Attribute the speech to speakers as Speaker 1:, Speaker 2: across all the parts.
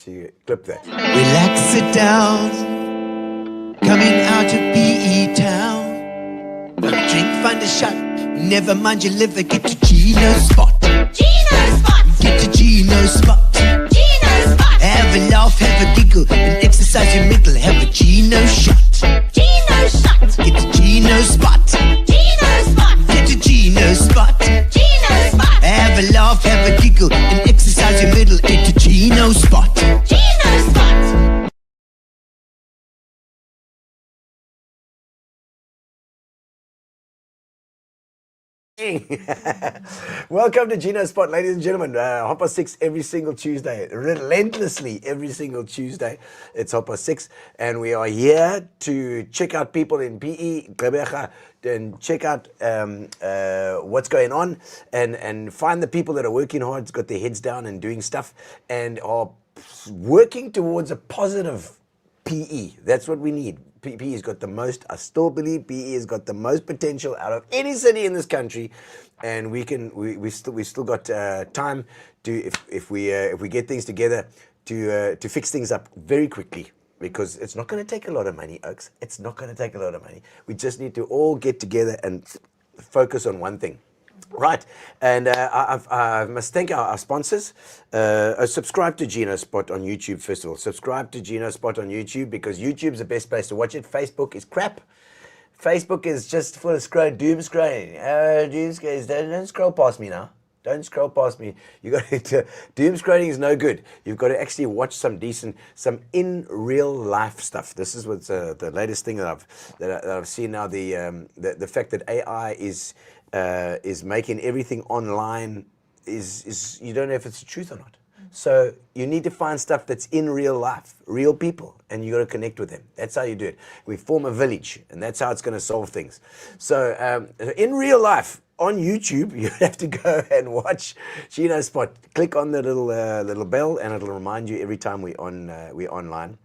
Speaker 1: to clip that.
Speaker 2: Relax, sit down. Coming out of PE town. Want a drink, find a shot. Never mind your liver, get to Gino's spot.
Speaker 3: Gino spot.
Speaker 2: Get to Gino's spot.
Speaker 3: Gino spot.
Speaker 2: Have a laugh, have a giggle, and exercise your middle. Have a Gino shot.
Speaker 3: Gino shot.
Speaker 2: Get to Gino's spot.
Speaker 3: Gino spot.
Speaker 2: Get to Gino's spot.
Speaker 3: Gino spot.
Speaker 2: Have a laugh, have a giggle, and exercise your middle. Get to Gino's spot.
Speaker 3: Gino spot.
Speaker 1: Welcome to Gino Spot, ladies and gentlemen. 6:30 every single Tuesday, relentlessly every single Tuesday. It's 6:30, and we are here to check out people in PE, and check out what's going on, and find the people that are working hard, got their heads down and doing stuff, and are working towards a positive PE. That's what we need. PE has got the most, I still believe PE has got the most potential out of any city in this country, and we still got time to, if we get things together, to fix things up very quickly, because it's not going to take a lot of money, Oaks. It's not going to take a lot of money. We just need to all get together and focus on one thing. Right, and I must thank our sponsors. Subscribe to Gino Spot on YouTube, first of all. Subscribe to Gino Spot on YouTube, because YouTube's the best place to watch it. Facebook is crap. Facebook is just full of doom scrolling. Don't scroll past me now. Don't scroll past me. You got to, doom scrolling is no good. You've got to actually watch some in real life stuff. This is what's the latest thing that I've seen now. The fact that AI is making everything online is you don't know if it's the truth or not. So you need to find stuff that's in real life, real people, and you got to connect with them. That's how you do it. We form a village, and that's how it's going to solve things. So in real life, on YouTube, you have to go and watch Gino Spot. Click on the little bell, and it'll remind you every time we're online.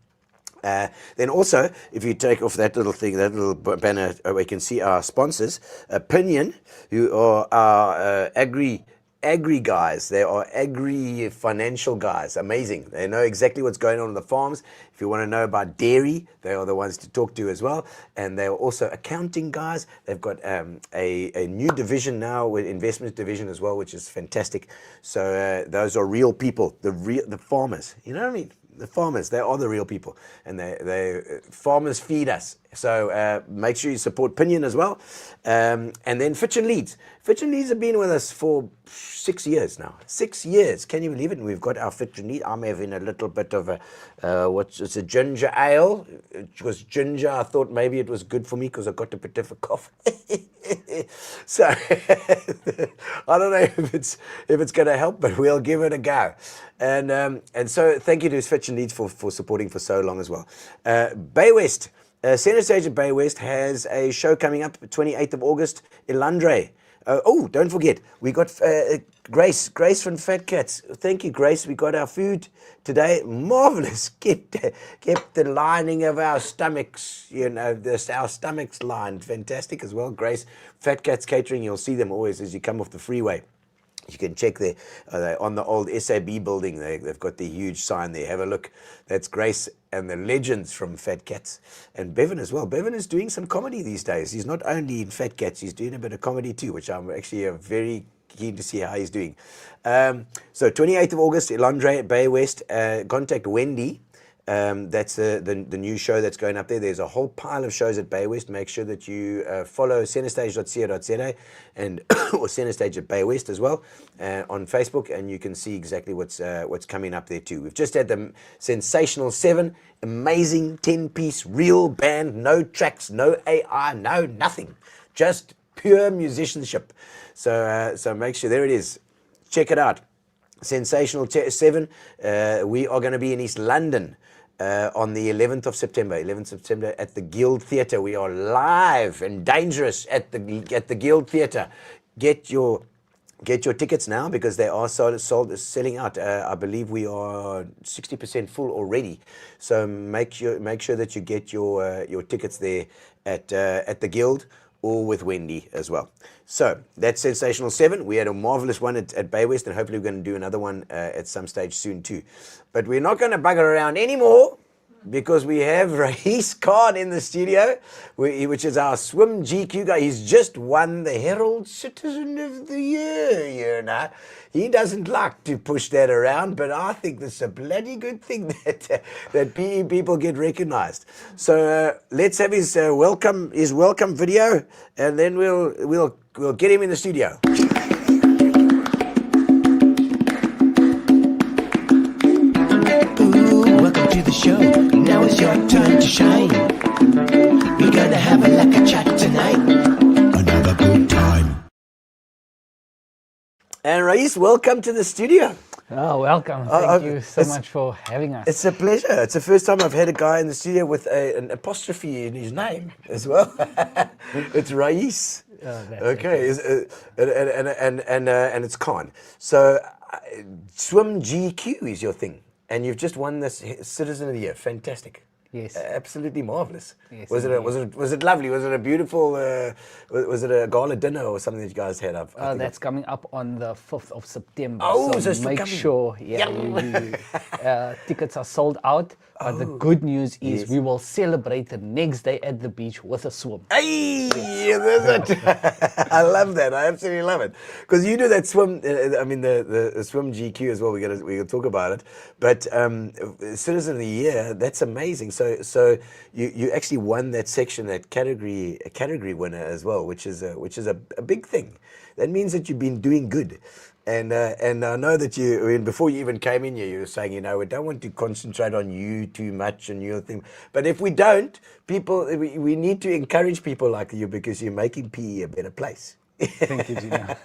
Speaker 1: Then also, if you take off that little thing, that little banner, we can see our sponsors, Opinion, who are our agri guys. They are agri financial guys. Amazing. They know exactly what's going on the farms. If you want to know about dairy, they are the ones to talk to as well. And they are also accounting guys. They've got a new division now, with investment division as well, which is fantastic. So those are real people, the farmers. You know what I mean? The farmers, they are the real people, and farmers feed us. So make sure you support Pinion as well. And then Fitch and Leeds. Fitch and Leeds have been with us for 6 years now. 6 years, can you believe it? And we've got our Fitch and Leeds. I'm having a little bit of it's a ginger ale. It was ginger. I thought maybe it was good for me because I got a bit of a cough. So I don't know if it's going to help, but we'll give it a go. And so thank you to Fitch and Leeds for supporting for so long as well. Bay West, Center Stage at Bay West has a show coming up 28th of August, Elandre. Oh, don't forget, we got Grace from Fat Cats. Thank you, Grace. We got our food today. Marvelous. Kept the lining of our stomachs, our stomachs lined. Fantastic as well. Grace, Fat Cats Catering. You'll see them always as you come off the freeway. You can check there on the old SAB building. They've got the huge sign there. Have a look. That's Grace and the legends from Fat Cats. And Bevan as well. Bevan is doing some comedy these days. He's not only in Fat Cats, he's doing a bit of comedy too, which I'm actually very keen to see how he's doing. So 28th of August, Elandre at Bay West. Contact Wendy. That's the new show that's going up there. There's a whole pile of shows at Bay West. Make sure that you follow centerstage.co.za and or Centerstage at Bay West as well on Facebook, and you can see exactly what's coming up there too. We've just had the Sensational 7, amazing 10-piece real band, no tracks, no AI, no nothing, just pure musicianship. So make sure, there it is. Check it out. Sensational 7. We are going to be in East London on the 11th of September. 11th September at the Guild Theatre. We are live and dangerous at the Guild Theatre. Get your tickets now, because they are selling out. I believe we are 60% full already. So make sure that you get your tickets there at the Guild, or with Wendy as well. So that's Sensational 7. We had a marvelous one at Bay West, and hopefully we're going to do another one at some stage soon too. But we're not going to bugger around anymore, because we have Kahn in the studio, which is our swim GQ guy. He's just won the Herald Citizen of the Year, you know. He doesn't like to push that around, but I think that's a bloody good thing that PE people get recognized. So let's have his welcome video, and then we'll get him in the studio.
Speaker 2: Welcome to the show. Now it's your turn to shine. We're gonna have a lekker chat tonight. Another good time.
Speaker 1: And Rais, welcome to the studio.
Speaker 4: Oh, welcome. Thank you so much for having us.
Speaker 1: It's a pleasure. It's the first time I've had a guy in the studio with an apostrophe in his name as well. It's Rais. Okay, and it's Kahn. So, Swim GQ is your thing. And you've just won this Citizen of the Year. Fantastic.
Speaker 4: Yes.
Speaker 1: Absolutely marvelous.
Speaker 4: Yes,
Speaker 1: was it lovely? Was it a beautiful? Was it a gala dinner or something that you guys had?
Speaker 4: That's coming up on the 5th of September.
Speaker 1: Oh, so it's
Speaker 4: make
Speaker 1: coming.
Speaker 4: sure, tickets are sold out. But the good news is we will celebrate the next day at the beach with a swim.
Speaker 1: Hey, there's it. I love that. I absolutely love it, because you do that swim. I mean, the swim GQ as well. We're gonna talk about it. But Citizen of the Year, that's amazing. So you actually won that section, that category winner as well, which is a big thing. That means that you've been doing good. And I know that before you even came in here, you were saying, we don't want to concentrate on you too much and your thing. But if we don't, we need to encourage people like you, because you're making PE a better place.
Speaker 4: Thank you, Gino.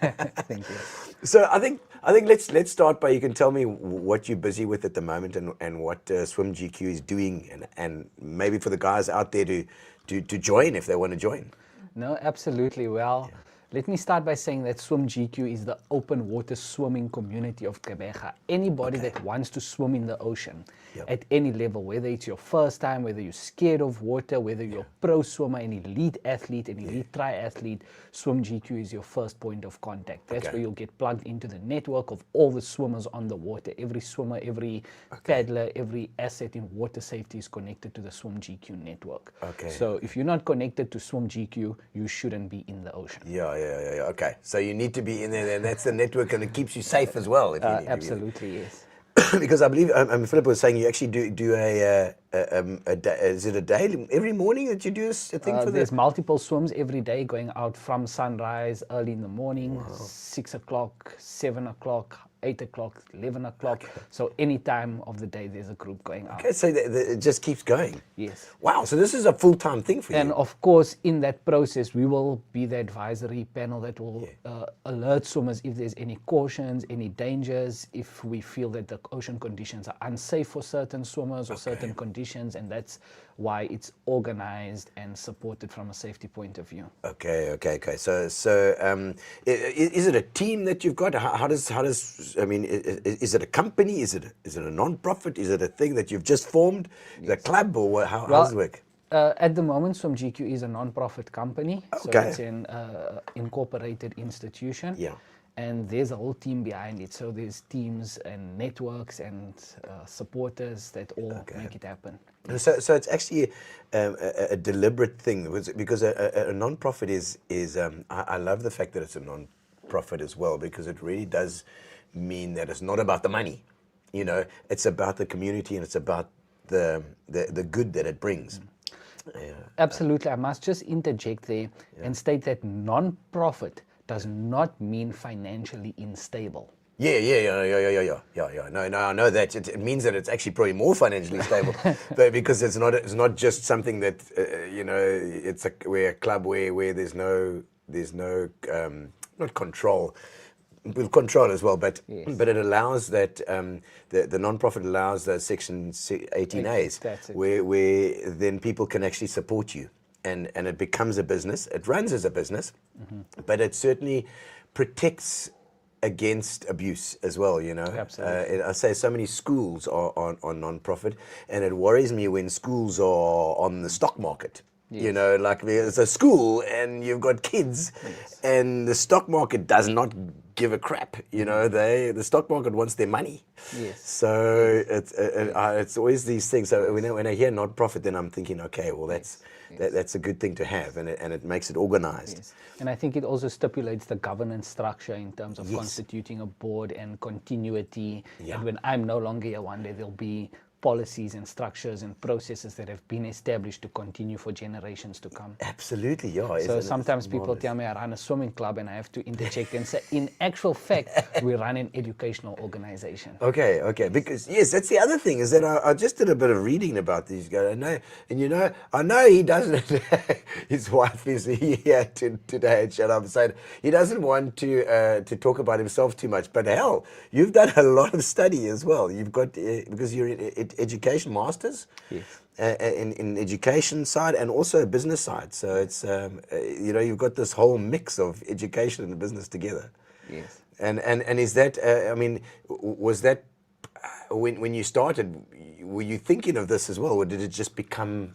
Speaker 4: Thank you.
Speaker 1: So I think let's start by, you can tell me what you're busy with at the moment, and what Swim GQ is doing, and maybe for the guys out there to join if they want to join.
Speaker 4: No, absolutely. Well, let me start by saying that Swim GQ is the open water swimming community of Gqeberha. Anybody that wants to swim in the ocean at any level, whether it's your first time, whether you're scared of water, whether you're a pro swimmer, an elite athlete, an elite triathlete, Swim GQ is your first point of contact. That's where you'll get plugged into the network of all the swimmers on the water. Every swimmer, every paddler, every asset in water safety is connected to the Swim GQ network. So if you're not connected to Swim GQ, you shouldn't be in the ocean.
Speaker 1: Yeah. Okay. So you need to be in there, and that's the network, and it keeps you safe as well. If you need
Speaker 4: Absolutely, yes.
Speaker 1: Because I believe Philip was saying you actually do is it a day every morning that you do a thing for
Speaker 4: There's
Speaker 1: this?
Speaker 4: multiple swims every day, going out from sunrise early in the morning, 6 o'clock, 7 o'clock, 8 o'clock, 11 o'clock. So any time of the day there's a group going out.
Speaker 1: Okay, so it just keeps going.
Speaker 4: Yes.
Speaker 1: Wow, so this is a full-time thing for you.
Speaker 4: And of course, in that process, we will be the advisory panel that will alert swimmers if there's any cautions, any dangers, if we feel that the ocean conditions are unsafe for certain swimmers or certain conditions, and that's why it's organized and supported from a safety point of view.
Speaker 1: Okay. So is it a team that you've got? How does I mean, is it a company? Is it a non-profit? Is it a thing that you've just formed, the club, or how does it work?
Speaker 4: At the moment, Swim GQ is a non-profit company, so it's an incorporated institution.
Speaker 1: Yeah.
Speaker 4: And there's a whole team behind it. So there's teams and networks and supporters that all make it happen.
Speaker 1: So it's actually a deliberate thing, because a non-profit is I love the fact that it's a non-profit as well, because it really does mean that it's not about the money. It's about the community, and it's about the good that it brings.
Speaker 4: Absolutely. I must just interject there and state that non-profit does not mean financially unstable.
Speaker 1: Yeah. No, I know that. It means that it's actually probably more financially stable, but because it's not just something that we're a club where there's no not control. With control as well, but it allows that the non-profit allows those Section 18As, where then people can actually support you, and it becomes a business. It runs as a business, but it certainly protects against abuse as well.
Speaker 4: Absolutely.
Speaker 1: I say so many schools are non-profit, and it worries me when schools are on the stock market. You
Speaker 4: Yes.
Speaker 1: know, like there's a school and you've got kids, and the stock market does not give a crap. You know, the stock market wants their money.
Speaker 4: Yes.
Speaker 1: So it's always these things. So when I hear non-profit, then I'm thinking, okay, well that's a good thing to have, and it makes it organized.
Speaker 4: Yes. And I think it also stipulates the governance structure in terms of
Speaker 1: Yes.
Speaker 4: constituting a board and continuity.
Speaker 1: Yeah.
Speaker 4: And when I'm no longer here one day, there'll be policies and structures and processes that have been established to continue for generations to come.
Speaker 1: Absolutely, yeah.
Speaker 4: So
Speaker 1: isn't it?
Speaker 4: sometimes
Speaker 1: It's
Speaker 4: people
Speaker 1: marvelous.
Speaker 4: tell me I run a swimming club, and I have to interject and say, in actual fact, we run an educational organization.
Speaker 1: Okay, because yes, that's the other thing is that I just did a bit of reading about these guys. I know he doesn't. His wife is here today and shut up and said he doesn't want to talk about himself too much. But hell, you've done a lot of study as well. You've got because you're in education masters.
Speaker 4: Yes.
Speaker 1: In education side and also business side. So it's you've got this whole mix of education and business together.
Speaker 4: Yes.
Speaker 1: And is that was that when you started, were you thinking of this as well, or did it just become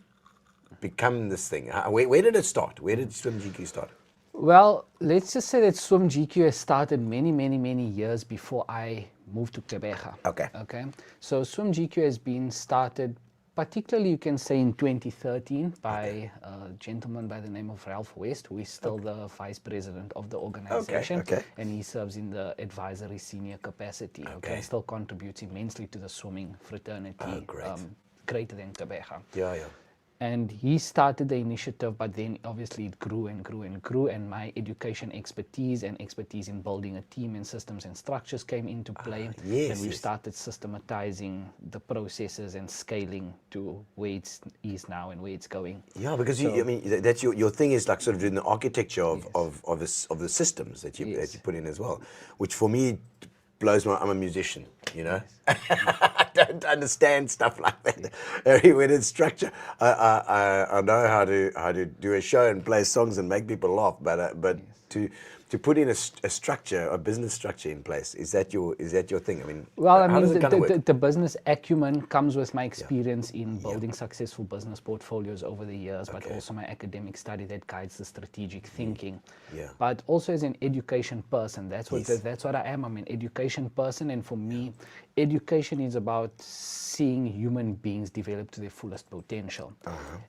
Speaker 1: this thing? Where did it start? Where did Swim GQ start?
Speaker 4: Well, let's just say that Swim GQ has started many years before I moved to Gqeberha.
Speaker 1: Okay.
Speaker 4: Okay. So Swim GQ has been started, particularly you can say in 2013 by a gentleman by the name of Ralph West, who is still the vice president of the organization.
Speaker 1: Okay.
Speaker 4: And he serves in the advisory senior capacity.
Speaker 1: Okay.
Speaker 4: Still contributes immensely to the swimming fraternity.
Speaker 1: Great.
Speaker 4: Greater than Gqeberha.
Speaker 1: Yeah.
Speaker 4: And he started the initiative, but then obviously it grew and grew, and my education expertise in building a team and systems and structures came into play.
Speaker 1: Yes,
Speaker 4: and we've
Speaker 1: yes.
Speaker 4: started systematizing the processes and scaling to where it is now and where it's going.
Speaker 1: Yeah, because that's your thing is like sort of doing the architecture of the systems that you put in as well, which for me blows my. I'm a musician, you know. I don't understand stuff like that. When it's structure, I know how to do a show and play songs and make people laugh, but to put in a structure, a business structure in place, is that your thing? I mean,
Speaker 4: Well, I
Speaker 1: how does
Speaker 4: mean,
Speaker 1: it kind of work?
Speaker 4: the business acumen comes with my experience in building successful business portfolios over the years, but also my academic study that guides the strategic thinking.
Speaker 1: Yeah.
Speaker 4: But also as an education person, that's what
Speaker 1: Yes.
Speaker 4: that's what I am. I'm an education person, and for me, education is about seeing human beings develop to their fullest potential.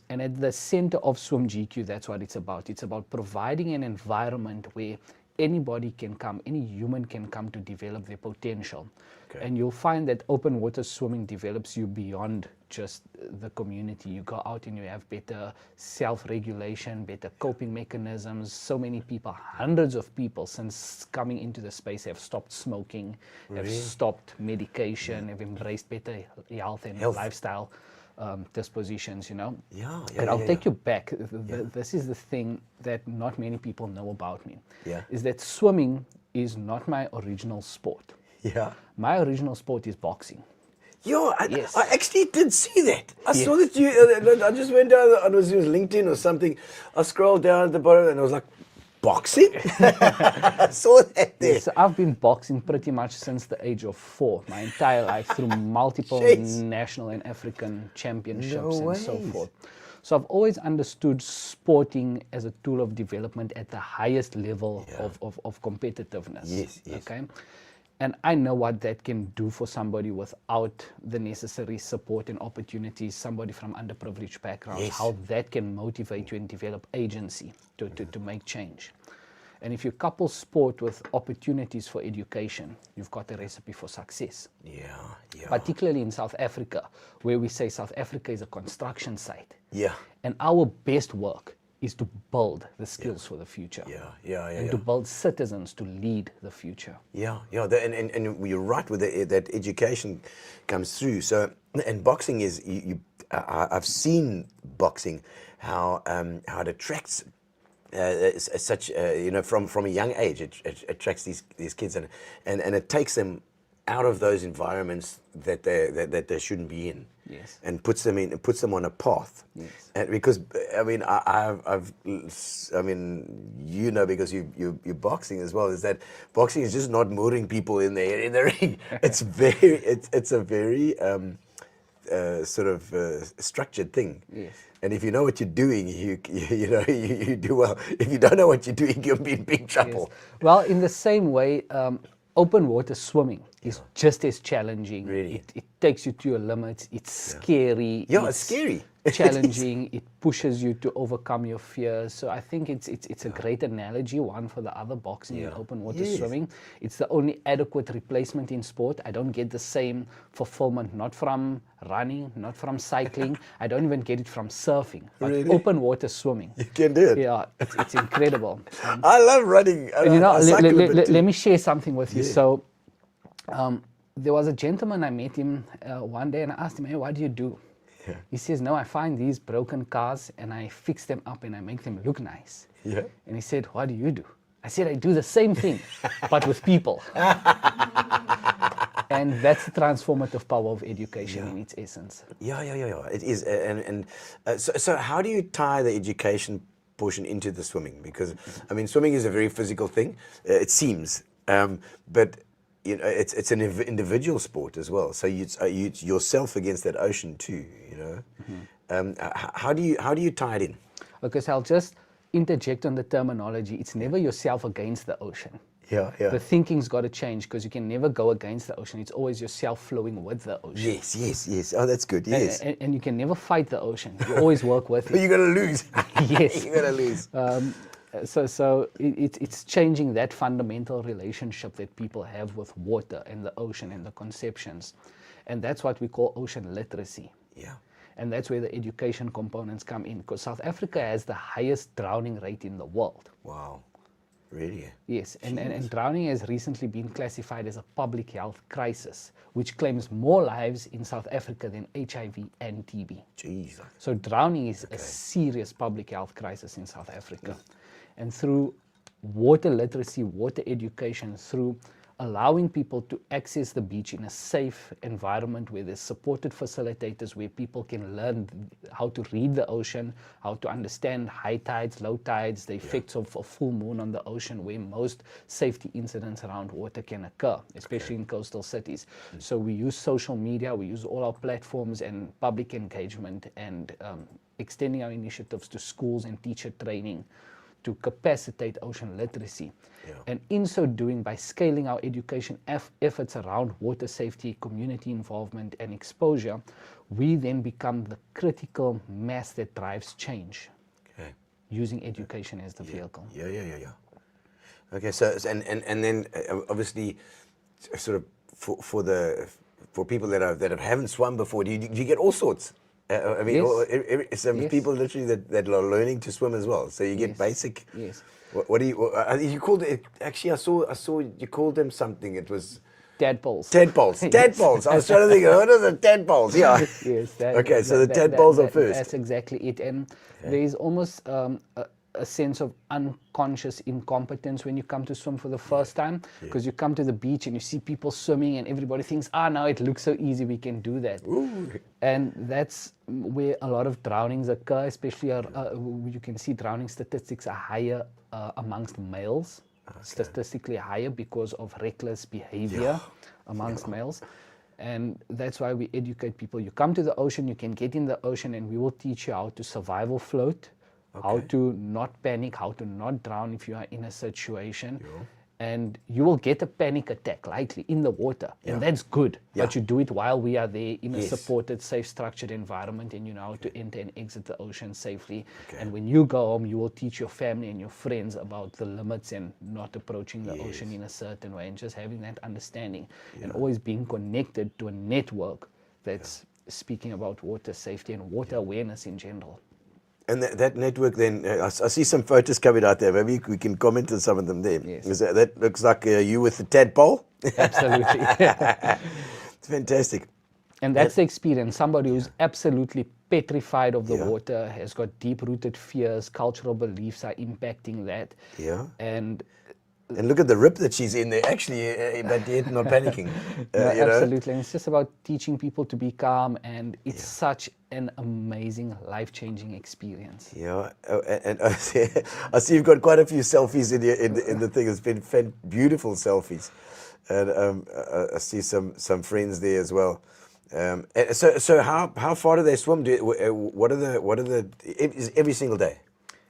Speaker 4: And at the center of Swim GQ, that's what it's about. It's about providing an environment where anybody can come, any human can come to develop their potential.
Speaker 1: Okay.
Speaker 4: And you'll find that open water swimming develops you beyond just the community. You go out and you have better self-regulation, better coping mechanisms. So many people, hundreds of people since coming into the space have stopped smoking, have stopped medication, have embraced better health and lifestyle dispositions, you know. And I'll take you back. This is the thing that not many people know about me. Is that swimming is not my original sport.
Speaker 1: Yeah.
Speaker 4: My original sport is boxing.
Speaker 1: I actually did see that. I saw that you. I just went down. I was using LinkedIn or something. I scrolled down at the bottom and I was like, boxing. I saw that there.
Speaker 4: So I've been boxing pretty much since the age of 4, my entire life, through multiple
Speaker 1: Jeez.
Speaker 4: national and African championships
Speaker 1: No
Speaker 4: and so
Speaker 1: ways.
Speaker 4: forth. So I've always understood sporting as a tool of development at the highest level of competitiveness.
Speaker 1: Yes.
Speaker 4: Okay. And I know what that can do for somebody without the necessary support and opportunities, somebody from underprivileged backgrounds, how that can motivate you and develop agency to make change. And if you couple sport with opportunities for education, you've got a recipe for success. Particularly in South Africa, where we say South Africa is a construction site. And our best work is to build the skills for the future. And to build citizens to lead the future.
Speaker 1: And you're right with that education comes through. So, and boxing is, I've seen boxing, how it attracts such, from a young age, it attracts these kids and it takes them out of those environments that they shouldn't be in. And puts them on a path. And because because you're boxing as well, is that boxing is just not murdering people in the ring. It's a very sort of structured thing.
Speaker 4: Yes.
Speaker 1: And if you know what you're doing, you do well. If you don't know what you're doing, you'll be in big trouble.
Speaker 4: Well, in the same way, open water swimming is just as challenging.
Speaker 1: Really?
Speaker 4: It takes you to your limits. It's scary.
Speaker 1: Yeah, it's scary.
Speaker 4: Challenging. It pushes you to overcome your fears. So I think it's a great analogy, one for the other, boxing and open water swimming. It's the only adequate replacement in sport. I don't get the same fulfillment, not from running, not from cycling. I don't even get it from surfing. But
Speaker 1: Really?
Speaker 4: open water swimming.
Speaker 1: You can do it.
Speaker 4: Yeah, it's incredible.
Speaker 1: I love running.
Speaker 4: And you know,
Speaker 1: I cycle a bit too.
Speaker 4: let me share something with you. So, there was a gentleman, I met him one day and I asked him, hey, what do you do?
Speaker 1: Yeah.
Speaker 4: He says, no, I find these broken cars and I fix them up and I make them look nice.
Speaker 1: Yeah.
Speaker 4: And he said, what do you do? I said, I do the same thing, but with people. And that's the transformative power of education in its essence.
Speaker 1: Yeah. It is. So how do you tie the education portion into the swimming? Because, I mean, swimming is a very physical thing, it seems. But, you know, it's an individual sport as well. So you yourself against that ocean too, you know. How do you tie it in?
Speaker 4: Okay, so I'll just interject on the terminology. It's never yourself against the ocean.
Speaker 1: Yeah.
Speaker 4: The thinking's got to change because you can never go against the ocean. It's always yourself flowing with the ocean.
Speaker 1: Yes. Oh, that's good. Yes.
Speaker 4: And you can never fight the ocean. You always work with
Speaker 1: But
Speaker 4: it.
Speaker 1: you're gonna lose.
Speaker 4: Yes.
Speaker 1: You're gonna lose.
Speaker 4: So it's changing that fundamental relationship that people have with water and the ocean and the conceptions. And that's what we call ocean literacy.
Speaker 1: Yeah.
Speaker 4: And that's where the education components come in, because South Africa has the highest drowning rate in the world.
Speaker 1: Wow. Really?
Speaker 4: Yes, and drowning has recently been classified as a public health crisis, which claims more lives in South Africa than HIV and TB.
Speaker 1: Jeez.
Speaker 4: So drowning is a serious public health crisis in South Africa. And through water literacy, water education, through allowing people to access the beach in a safe environment where there's supported facilitators, where people can learn how to read the ocean, how to understand high tides, low tides, the effects of a full moon on the ocean, where most safety incidents around water can occur, especially in coastal cities. So we use social media, we use all our platforms and public engagement and extending our initiatives to schools and teacher training to capacitate ocean literacy. And in so doing, by scaling our education efforts around water safety, community involvement and exposure, we then become the critical mass that drives change, using education as the vehicle.
Speaker 1: Yeah. Okay, so and then obviously, sort of for people that haven't swum before, do you get all sorts? I mean,
Speaker 4: Yes.
Speaker 1: some people literally that are learning to swim as well. So you get
Speaker 4: Yes.
Speaker 1: basic.
Speaker 4: Yes.
Speaker 1: What do you called it? Actually, I saw you called them something. It was
Speaker 4: Tadpoles.
Speaker 1: tadpoles. Tadpoles. I was trying to think. What are the tadpoles? Yeah.
Speaker 4: Yes.
Speaker 1: Okay, so the tadpoles are first.
Speaker 4: That's exactly it. And there is almost a sense of unconscious incompetence when you come to swim for the first time, because you come to the beach and you see people swimming and everybody thinks, now it looks so easy, we can do that.
Speaker 1: Ooh.
Speaker 4: And that's where a lot of drownings occur, especially you can see drowning statistics are higher amongst males, statistically higher because of reckless behavior amongst males. And that's why we educate people. You come to the ocean, you can get in the ocean, and we will teach you how to survival float, how to not panic, how to not drown if you are in a situation. And you will get a panic attack likely in the water, and that's good. But you do it while we are there in a supported, safe, structured environment, and you know how to enter and exit the ocean safely. And when you go home, you will teach your family and your friends about the limits and not approaching the ocean in a certain way, and just having that understanding and always being connected to a network that's speaking about water safety and water awareness in general.
Speaker 1: And that network then, I see some photos coming out there. Maybe we can comment on some of them there.
Speaker 4: Yes.
Speaker 1: That looks like you with the tadpole.
Speaker 4: Absolutely.
Speaker 1: It's fantastic.
Speaker 4: And that's the experience. Somebody who's absolutely petrified of the water, has got deep-rooted fears, cultural beliefs are impacting that.
Speaker 1: Yeah.
Speaker 4: And
Speaker 1: look at the rip that she's in there, actually, but yet not panicking.
Speaker 4: no,
Speaker 1: you know?
Speaker 4: absolutely. And it's just about teaching people to be calm, and it's such an amazing, life-changing experience.
Speaker 1: Yeah, and I see you've got quite a few selfies in the thing. It's been beautiful selfies, and I see some friends there as well. So how far do they swim? What are the is every single day?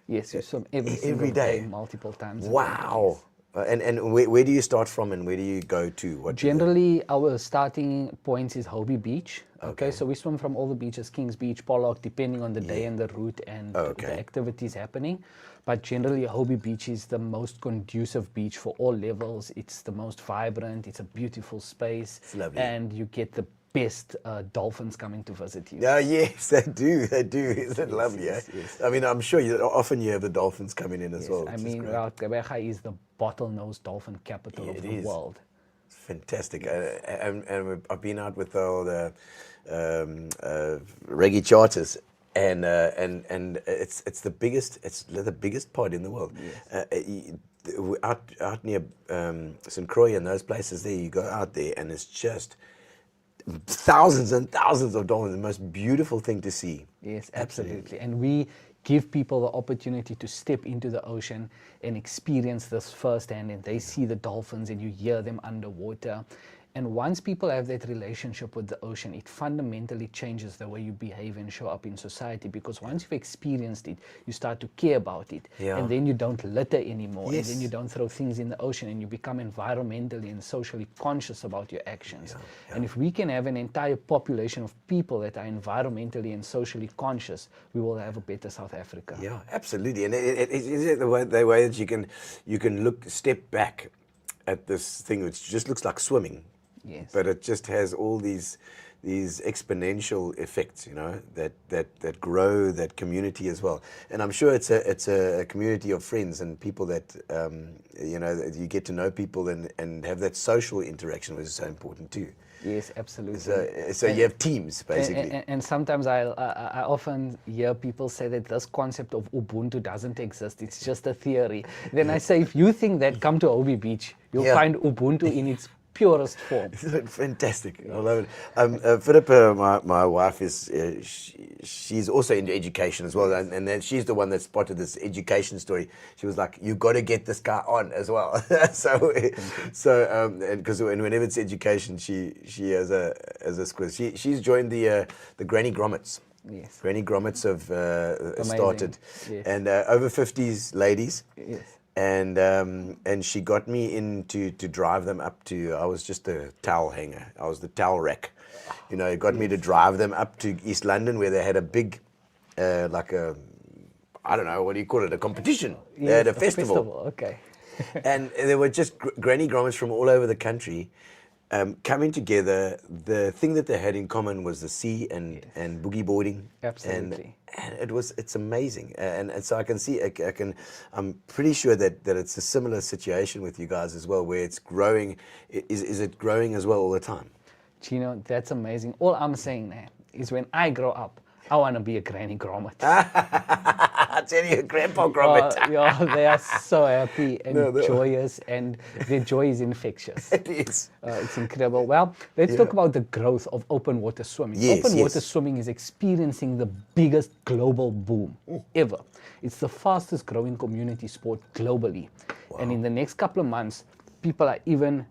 Speaker 4: Yes, you swim every
Speaker 1: Every
Speaker 4: single
Speaker 1: day?
Speaker 4: multiple times a day.
Speaker 1: Wow. And where do you start from and where do you go to? What is it?
Speaker 4: Generally, our starting point is Hobie Beach.
Speaker 1: Okay.
Speaker 4: So we swim from all the beaches, Kings Beach, Pollock, depending on the day and the route and
Speaker 1: Okay.
Speaker 4: the activities happening. But generally, Hobie Beach is the most conducive beach for all levels. It's the most vibrant. It's a beautiful space.
Speaker 1: It's lovely.
Speaker 4: And you get the best dolphins coming to visit you.
Speaker 1: Yeah, yes, they do. Isn't it lovely?
Speaker 4: yes,
Speaker 1: eh?
Speaker 4: yes.
Speaker 1: I mean, I'm sure often you have the dolphins coming in as well.
Speaker 4: I
Speaker 1: which is
Speaker 4: mean,
Speaker 1: great.
Speaker 4: well, Gqeberha is the bottlenose dolphin capital of
Speaker 1: It
Speaker 4: the
Speaker 1: is.
Speaker 4: world.
Speaker 1: Fantastic. I've been out with all the reggae charters, and it's the biggest pod in the world. Out near St. Croix and those places there, you go out there and it's just thousands and thousands of dolphins. The most beautiful thing to see.
Speaker 4: Yes, absolutely. And we give people the opportunity to step into the ocean and experience this firsthand, and they see the dolphins and you hear them underwater. And once people have that relationship with the ocean, it fundamentally changes the way you behave and show up in society, because once you've experienced it, you start to care about it.
Speaker 1: Yeah.
Speaker 4: And then you don't litter anymore.
Speaker 1: Yes.
Speaker 4: And then you don't throw things in the ocean, and you become environmentally and socially conscious about your actions. And if we can have an entire population of people that are environmentally and socially conscious, we will have a better South Africa.
Speaker 1: Yeah, absolutely. And it is the way that you can step back at this thing which just looks like swimming.
Speaker 4: Yes.
Speaker 1: But it just has all these exponential effects, that grow that community as well. And I'm sure it's a community of friends and people that that you get to know people and have that social interaction, which is so important too.
Speaker 4: Yes, absolutely.
Speaker 1: So you have teams basically.
Speaker 4: And sometimes I often hear people say that this concept of Ubuntu doesn't exist. It's just a theory. Then I say, if you think that, come to Hobie Beach. You'll
Speaker 1: Yeah.
Speaker 4: find Ubuntu in its purest form.
Speaker 1: Fantastic. I love it. Philippa, my wife, she's also into education as well, and then she's the one that spotted this education story. She was like, "You've got to get this guy on as well." so because whenever it's education, she has a squiz. She's joined the Granny Grommets.
Speaker 4: Yes.
Speaker 1: Granny Grommets have started,
Speaker 4: Yes.
Speaker 1: and over 50s ladies.
Speaker 4: Yes.
Speaker 1: And she got me in to drive them up to, I was just a towel hanger. I was the towel rack. It got me to drive them up to East London, where they had a big, I don't know, what do you call it, a competition. They had a festival.
Speaker 4: Okay.
Speaker 1: And there were just granny grommets from all over the country coming together. The thing that they had in common was the sea and boogie boarding.
Speaker 4: Absolutely.
Speaker 1: And it's amazing. And so I can see, I'm pretty sure that it's a similar situation with you guys as well, where it's growing. Is it growing as well all the time?
Speaker 4: Gino, that's amazing. All I'm saying now is, when I grow up, I want to be a granny grommet.
Speaker 1: I tell you, Grandpa Grommet.
Speaker 4: They are so happy and
Speaker 1: No,
Speaker 4: joyous, and their joy is infectious.
Speaker 1: It is.
Speaker 4: It's incredible. Well, let's talk about the growth of open water swimming.
Speaker 1: Yes,
Speaker 4: Open water
Speaker 1: yes.
Speaker 4: swimming is experiencing the biggest global boom ever. It's the fastest growing community sport globally. And in the next couple of months, people are even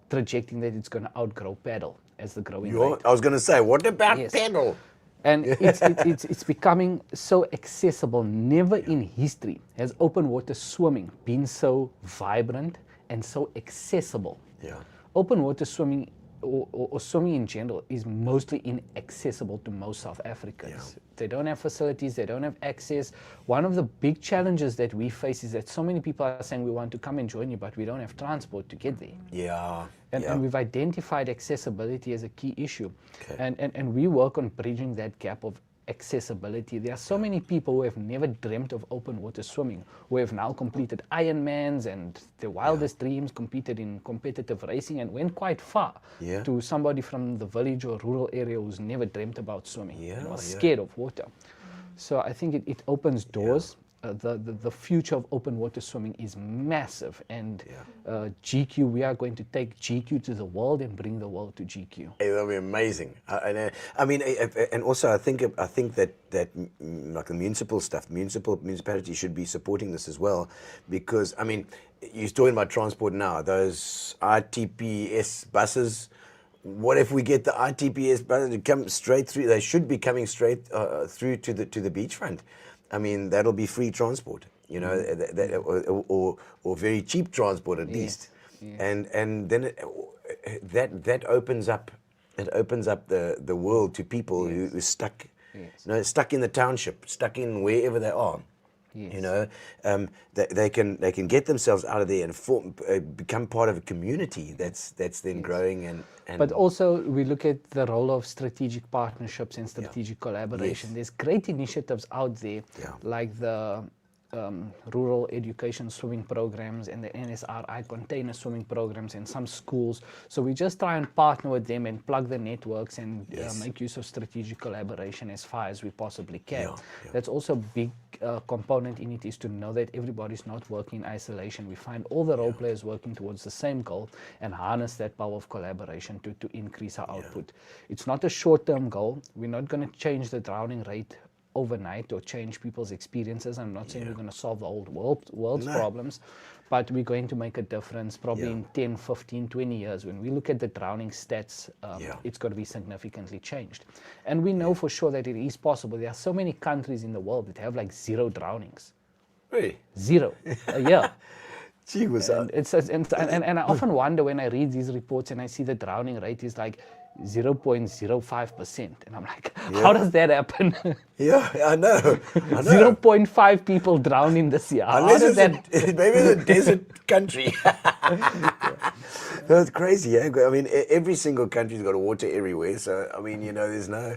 Speaker 4: projecting that it's going to outgrow paddle as the growing rate.
Speaker 1: I was going to say, what about
Speaker 4: Yes.
Speaker 1: paddle?
Speaker 4: And it's becoming so accessible. Never in history has open water swimming been so vibrant and so accessible.
Speaker 1: Yeah.
Speaker 4: Open water swimming, or swimming in general, is mostly inaccessible to most South Africans. They don't have facilities, they don't have access. One of the big challenges that we face is that so many people are saying, we want to come and join you, but we don't have transport to get there.
Speaker 1: Yeah.
Speaker 4: And we've identified accessibility as a key issue.
Speaker 1: Okay.
Speaker 4: And we work on bridging that gap of accessibility. There are so many people who have never dreamt of open water swimming, who have now completed Ironmans and their wildest dreams, competed in competitive racing, and went quite far,
Speaker 1: Yeah.
Speaker 4: to somebody from the village or rural area who's never dreamt about swimming, and was
Speaker 1: Yeah.
Speaker 4: scared of water. So I think it opens doors. The future of open water swimming is massive, and GQ, we are going to take GQ to the world and bring the world to GQ.
Speaker 1: Hey, that'll be amazing. I mean, and also I think that like the municipal stuff, municipalities should be supporting this as well, because I mean, you're talking about transport now. Those RTPS buses, what if we get the ITPS buses to come straight through? They should be coming straight through to the beachfront. I mean, that'll be free transport, you know, or very cheap transport at least.
Speaker 4: Yes.
Speaker 1: And then that opens up the world to people who are stuck,
Speaker 4: Yes.
Speaker 1: you know, stuck in the township, stuck in wherever they are.
Speaker 4: Yes.
Speaker 1: You know, they can get themselves out of there and become part of a community that's then growing and.
Speaker 4: But also, we look at the role of strategic partnerships and strategic collaboration.
Speaker 1: Yes.
Speaker 4: There's great initiatives out there,
Speaker 1: Yeah.
Speaker 4: like the rural education swimming programs and the NSRI container swimming programs in some schools. So we just try and partner with them and plug the networks and make use of strategic collaboration as far as we possibly can.
Speaker 1: Yeah.
Speaker 4: That's also a big component in it, is to know that everybody's not working in isolation. We find all the role players working towards the same goal and harness that power of collaboration to increase our output. It's not a short-term goal. We're not going to change the drowning rate overnight or change people's experiences. I'm not saying we're going to solve the whole world's problems, but we're going to make a difference probably in 10, 15, 20 years. When we look at the drowning stats, it's got to be significantly changed. And we know for sure that it is possible. There are so many countries in the world that have like 0 drownings.
Speaker 1: Really?
Speaker 4: 0 a year.
Speaker 1: Gee, was
Speaker 4: And, and I often wonder when I read these reports and I see the drowning rate is like 0.05%. And I'm like, how does that happen?
Speaker 1: Yeah, I know.
Speaker 4: 0.5 people drown in this year.
Speaker 1: Unless
Speaker 4: How does
Speaker 1: maybe it's a desert country. That's crazy, yeah. I mean, every single country's got water everywhere. So, I mean, you know, there's no.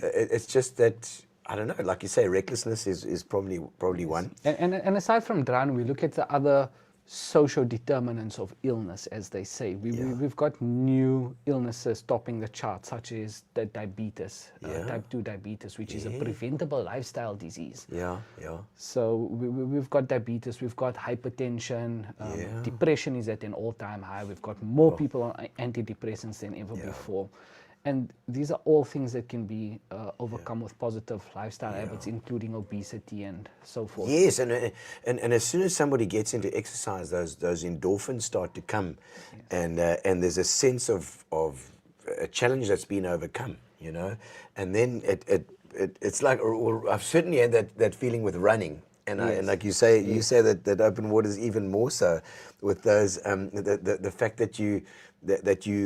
Speaker 1: It's just that, I don't know. Like you say, recklessness is probably one.
Speaker 4: And aside from drowning, we look at the other social determinants of illness, as they say. We've got new illnesses topping the chart, such as the diabetes, type 2 diabetes, which is a preventable lifestyle disease.
Speaker 1: Yeah.
Speaker 4: So we've got diabetes, we've got hypertension, depression is at an all-time high. We've got more people on antidepressants than ever before. And these are all things that can be overcome with positive lifestyle habits, including obesity and so forth.
Speaker 1: Yes, and as soon as somebody gets into exercise, those endorphins start to come, and there's a sense of a challenge that's been overcome, you know, and then it's like, or I've certainly had that feeling with running. And like you say, that open water is even more so, with those the fact that you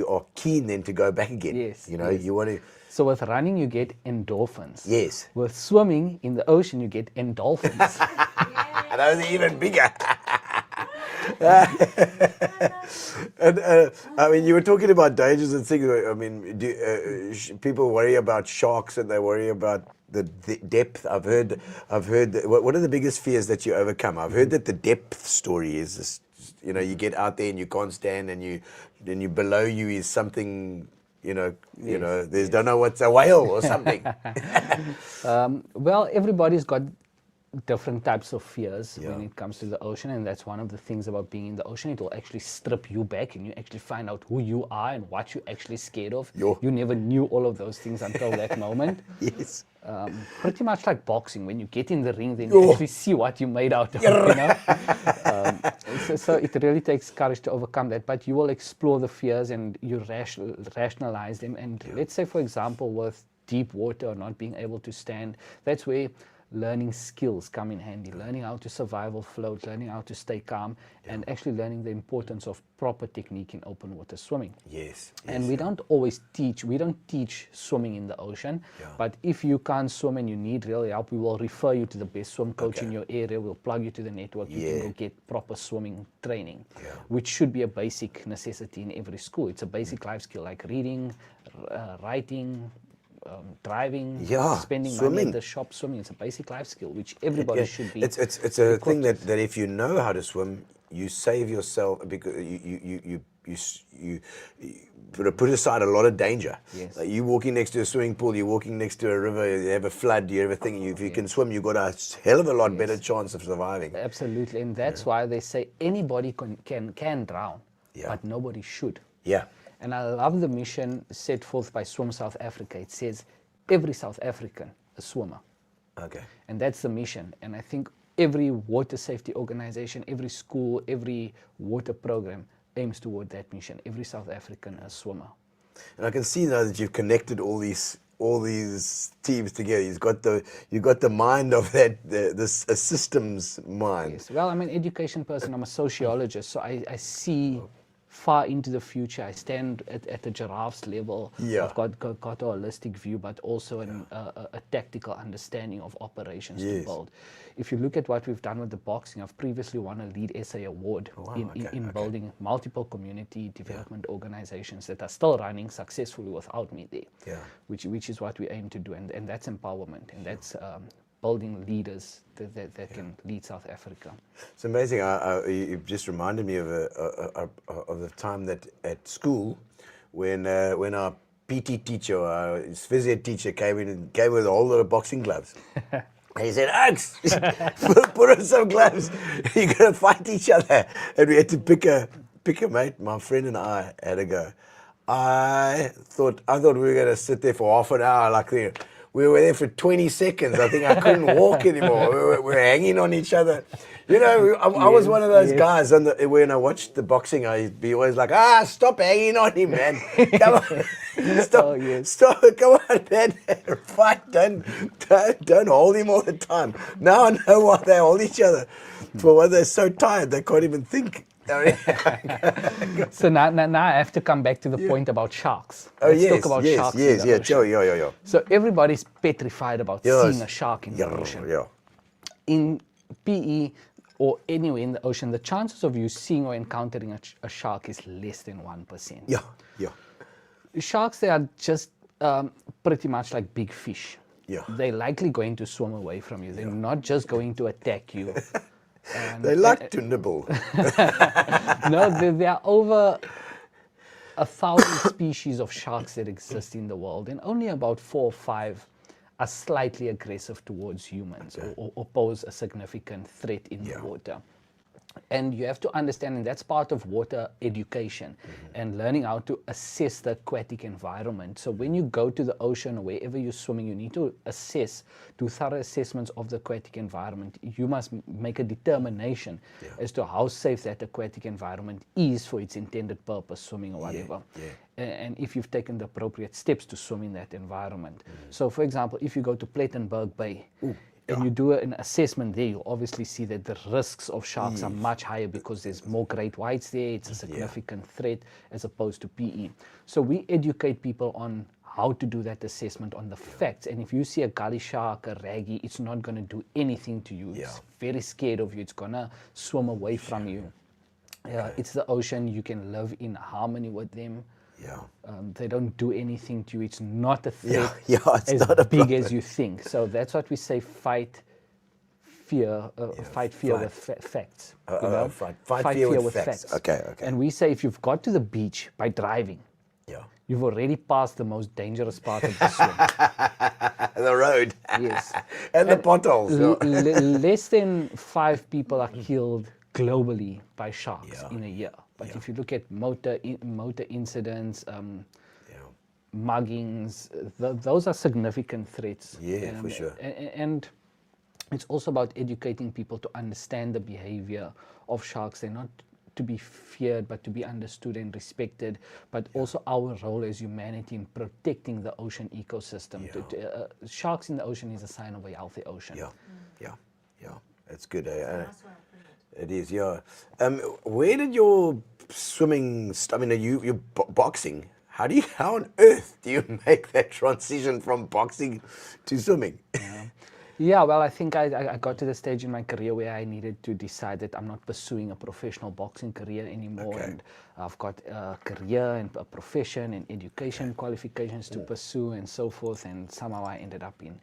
Speaker 1: are keen then to go back again.
Speaker 4: Yes,
Speaker 1: you know, you want to.
Speaker 4: So with running, you get endorphins.
Speaker 1: Yes.
Speaker 4: With swimming in the ocean, you get endolphins.
Speaker 1: And those are even bigger. And I mean, you were talking about dangers and things. I mean, people worry about sharks and they worry about the depth. I've heard. What are the biggest fears that you overcome? I've heard that the depth story is this, you know, you get out there and you can't stand, and then below you is something. You know, don't know what's a whale or something.
Speaker 4: Well, everybody's got different types of fears when it comes to the ocean, and that's one of the things about being in the ocean. It will actually strip you back, and you actually find out who you are and what you're actually scared of. You never knew all of those things until that moment.
Speaker 1: Yes.
Speaker 4: Pretty much like boxing. When you get in the ring, then you actually see what you made out of. You know? So it really takes courage to overcome that. But you will explore the fears and you rationalize them. And let's say, for example, with deep water or not being able to stand, that's where learning skills come in handy. Learning how to survive or float, learning how to stay calm, and actually learning the importance of proper technique in open water swimming.
Speaker 1: Yes.
Speaker 4: And we don't always teach swimming in the ocean, but if you can't swim and you need real help, we will refer you to the best swim coach in your area. We'll plug you to the network. You can go get proper swimming training, which should be a basic necessity in every school. It's a basic life skill like reading, writing, driving, spending money at the shop, swimming. It's a basic life skill which everybody should be.
Speaker 1: It's a thing that if you know how to swim, you save yourself, because you put aside a lot of danger.
Speaker 4: Yes.
Speaker 1: Like you walking next to a swimming pool, you're walking next to a river, you have a flood, you have a thing. If you can swim, you've got a hell of a lot better chance of surviving.
Speaker 4: Absolutely, and that's why they say anybody can drown, but nobody should.
Speaker 1: Yeah.
Speaker 4: And I love the mission set forth by Swim South Africa. It says every South African a swimmer.
Speaker 1: Okay.
Speaker 4: And that's the mission. And I think every water safety organization, every school, every water program aims toward that mission. Every South African a swimmer.
Speaker 1: And I can see now that you've connected all these teams together. You've got the mind of this a systems mind.
Speaker 4: Yes. Well, I'm an education person. I'm a sociologist, so I see far into the future. I stand at the giraffe's level.
Speaker 1: Yeah.
Speaker 4: I've got a holistic view, but also a tactical understanding of operations to
Speaker 1: Yes.
Speaker 4: build. If you look at what we've done with the boxing, I've previously won a lead essay award in building multiple community development organizations that are still running successfully without me there.
Speaker 1: Yeah.
Speaker 4: Which is what we aim to do, and that's empowerment, and that's building leaders that can lead South Africa.
Speaker 1: It's amazing. You've just reminded me of the time that at school, when our PT teacher, our phys ed teacher, came in and gave us a whole lot of boxing gloves. And he said, "Alex, put on some gloves. You're gonna fight each other." And we had to pick a mate. My friend and I had a go. I thought we were gonna sit there for half an hour, like we were there for 20 seconds. I think I couldn't walk anymore. We were hanging on each other. You know, I was one of those guys. When I watched the boxing, I'd be always like, stop hanging on him, man. Come on. Stop. Come on, man. Fight. Don't hold him all the time. Now I know why they hold each other. For why they're so tired, they can't even think.
Speaker 4: So now I have to come back to the point about sharks.
Speaker 1: Oh,
Speaker 4: Let's
Speaker 1: yes,
Speaker 4: talk about sharks.
Speaker 1: yes,
Speaker 4: in the ocean.
Speaker 1: yeah.
Speaker 4: So everybody's petrified about seeing a shark in the ocean.
Speaker 1: Yeah.
Speaker 4: In PE or anywhere in the ocean, the chances of you seeing or encountering a shark is less than 1%.
Speaker 1: Yeah.
Speaker 4: Sharks, they are just pretty much like big fish.
Speaker 1: Yeah.
Speaker 4: They're likely going to swim away from you. They're not just going to attack you.
Speaker 1: They like to nibble.
Speaker 4: No, there are over 1,000 species of sharks that exist in the world, and only about 4 or 5 are slightly aggressive towards humans or pose a significant threat in the water. And you have to understand, and that's part of water education and learning how to assess the aquatic environment. So when you go to the ocean or wherever you're swimming, you need to do thorough assessments of the aquatic environment. You must make a determination as to how safe that aquatic environment is for its intended purpose, swimming or whatever. And if you've taken the appropriate steps to swim in that environment. So for example, if you go to Plettenberg Bay, and you do an assessment there, you obviously see that the risks of sharks are much higher because there's more great whites there. It's a significant threat as opposed to PE. So we educate people on how to do that assessment on the facts. And if you see a gully shark, a raggy, it's not going to do anything to you. It's very scared of you. It's going to swim away from you. It's the ocean. You can live in harmony with them. They don't do anything to you. It's not a threat
Speaker 1: it's
Speaker 4: as
Speaker 1: not a
Speaker 4: big
Speaker 1: problem.
Speaker 4: as you think. So that's what we say: fight fear with facts.
Speaker 1: Fight fear with facts. Okay.
Speaker 4: And we say if you've got to the beach by driving, you've already passed the most dangerous part of the swim.
Speaker 1: The road.
Speaker 4: Yes.
Speaker 1: And the potholes.
Speaker 4: Less than 5 people are killed globally by sharks in a year. But if you look at motor incidents, muggings, those are significant threats.
Speaker 1: Yeah, for sure.
Speaker 4: And it's also about educating people to understand the behavior of sharks. They're not to be feared, but to be understood and respected. But also our role as humanity in protecting the ocean ecosystem. Sharks in the ocean is a sign of a healthy ocean.
Speaker 1: Yeah. That's good. It is, where did your swimming, you're boxing. How on earth do you make that transition from boxing to swimming?
Speaker 4: Yeah, well, I think I got to the stage in my career where I needed to decide that I'm not pursuing a professional boxing career anymore. And I've got a career and a profession and education qualifications to pursue and so forth. And somehow I ended up in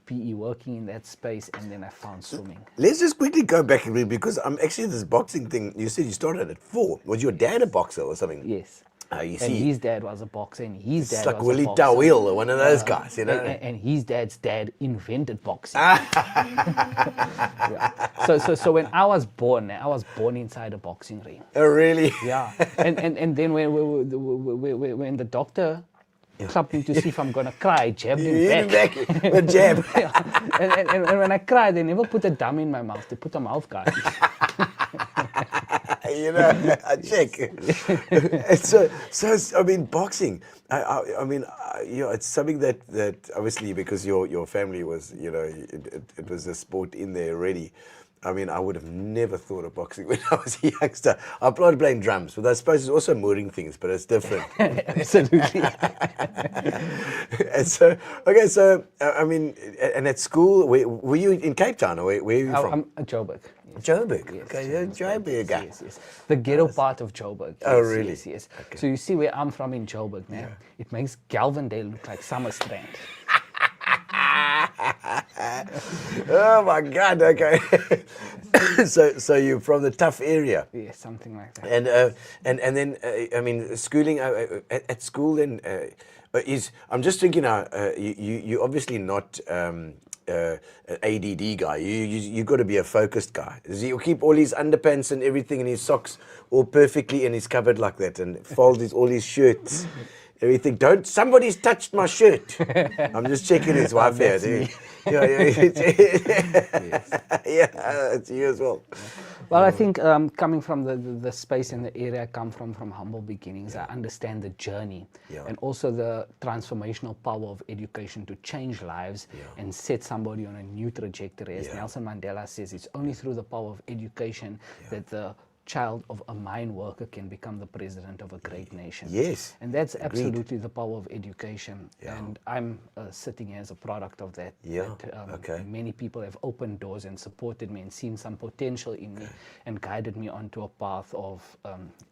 Speaker 4: PE working in that space, and then I found swimming.
Speaker 1: Let's just quickly go back a bit, because I'm actually this boxing thing. You said you started at 4. Was your dad a boxer or something?
Speaker 4: Yes.
Speaker 1: You
Speaker 4: And
Speaker 1: see,
Speaker 4: his dad was a boxer, and his dad
Speaker 1: it's like
Speaker 4: was
Speaker 1: Willie
Speaker 4: a boxer.
Speaker 1: Tawil or one of those guys, you know.
Speaker 4: And his dad's dad invented boxing. So when I was born inside a boxing ring.
Speaker 1: Oh, really?
Speaker 4: Yeah. And then when the doctor clapped me to see if I'm gonna cry, jabbed him back.
Speaker 1: A jab.
Speaker 4: And when I cried, they never put a dum in my mouth. They put a mouth guard.
Speaker 1: You know, I check. And so I mean, boxing. I mean, you know, it's something that obviously because your family was, you know, it was a sport in there already. I mean, I would have never thought of boxing when I was a youngster. I started playing drums, but I suppose it's also mooring things, but it's different.
Speaker 4: Absolutely.
Speaker 1: And so, okay, so I mean, and at school, were you in Cape Town, or where are you from?
Speaker 4: I'm at Joburg. Yes.
Speaker 1: Joburg.
Speaker 4: Yes,
Speaker 1: Okay, you're a Joburg guy.
Speaker 4: Yes. The ghetto part of Joburg. Yes,
Speaker 1: Oh, really?
Speaker 4: Yes.
Speaker 1: Okay.
Speaker 4: So you see where I'm from in Joburg, man. It makes Galvindale look like Summerstrand.
Speaker 1: Oh my God! Okay, so you're from the tough area,
Speaker 4: Yeah, something like that.
Speaker 1: and then I mean schooling at school then is I'm just thinking now you obviously not an ADD guy. You got to be a focused guy. You keep all his underpants and everything and his socks all perfectly in his cupboard like that, and folds all his shirts. Everything. Don't. Somebody's touched my shirt. I'm just checking his wife here. Yeah, it's you as well.
Speaker 4: Well, I think coming from the space and the area I come from humble beginnings, I understand the journey and also the transformational power of education to change lives and set somebody on a new trajectory. As Nelson Mandela says, it's only through the power of education that the child of a mine worker can become the president of a great nation.
Speaker 1: Yes.
Speaker 4: And that's absolutely the power of education. And I'm sitting here as a product of that.
Speaker 1: Yeah.
Speaker 4: That, many people have opened doors and supported me and seen some potential in me and guided me onto a path of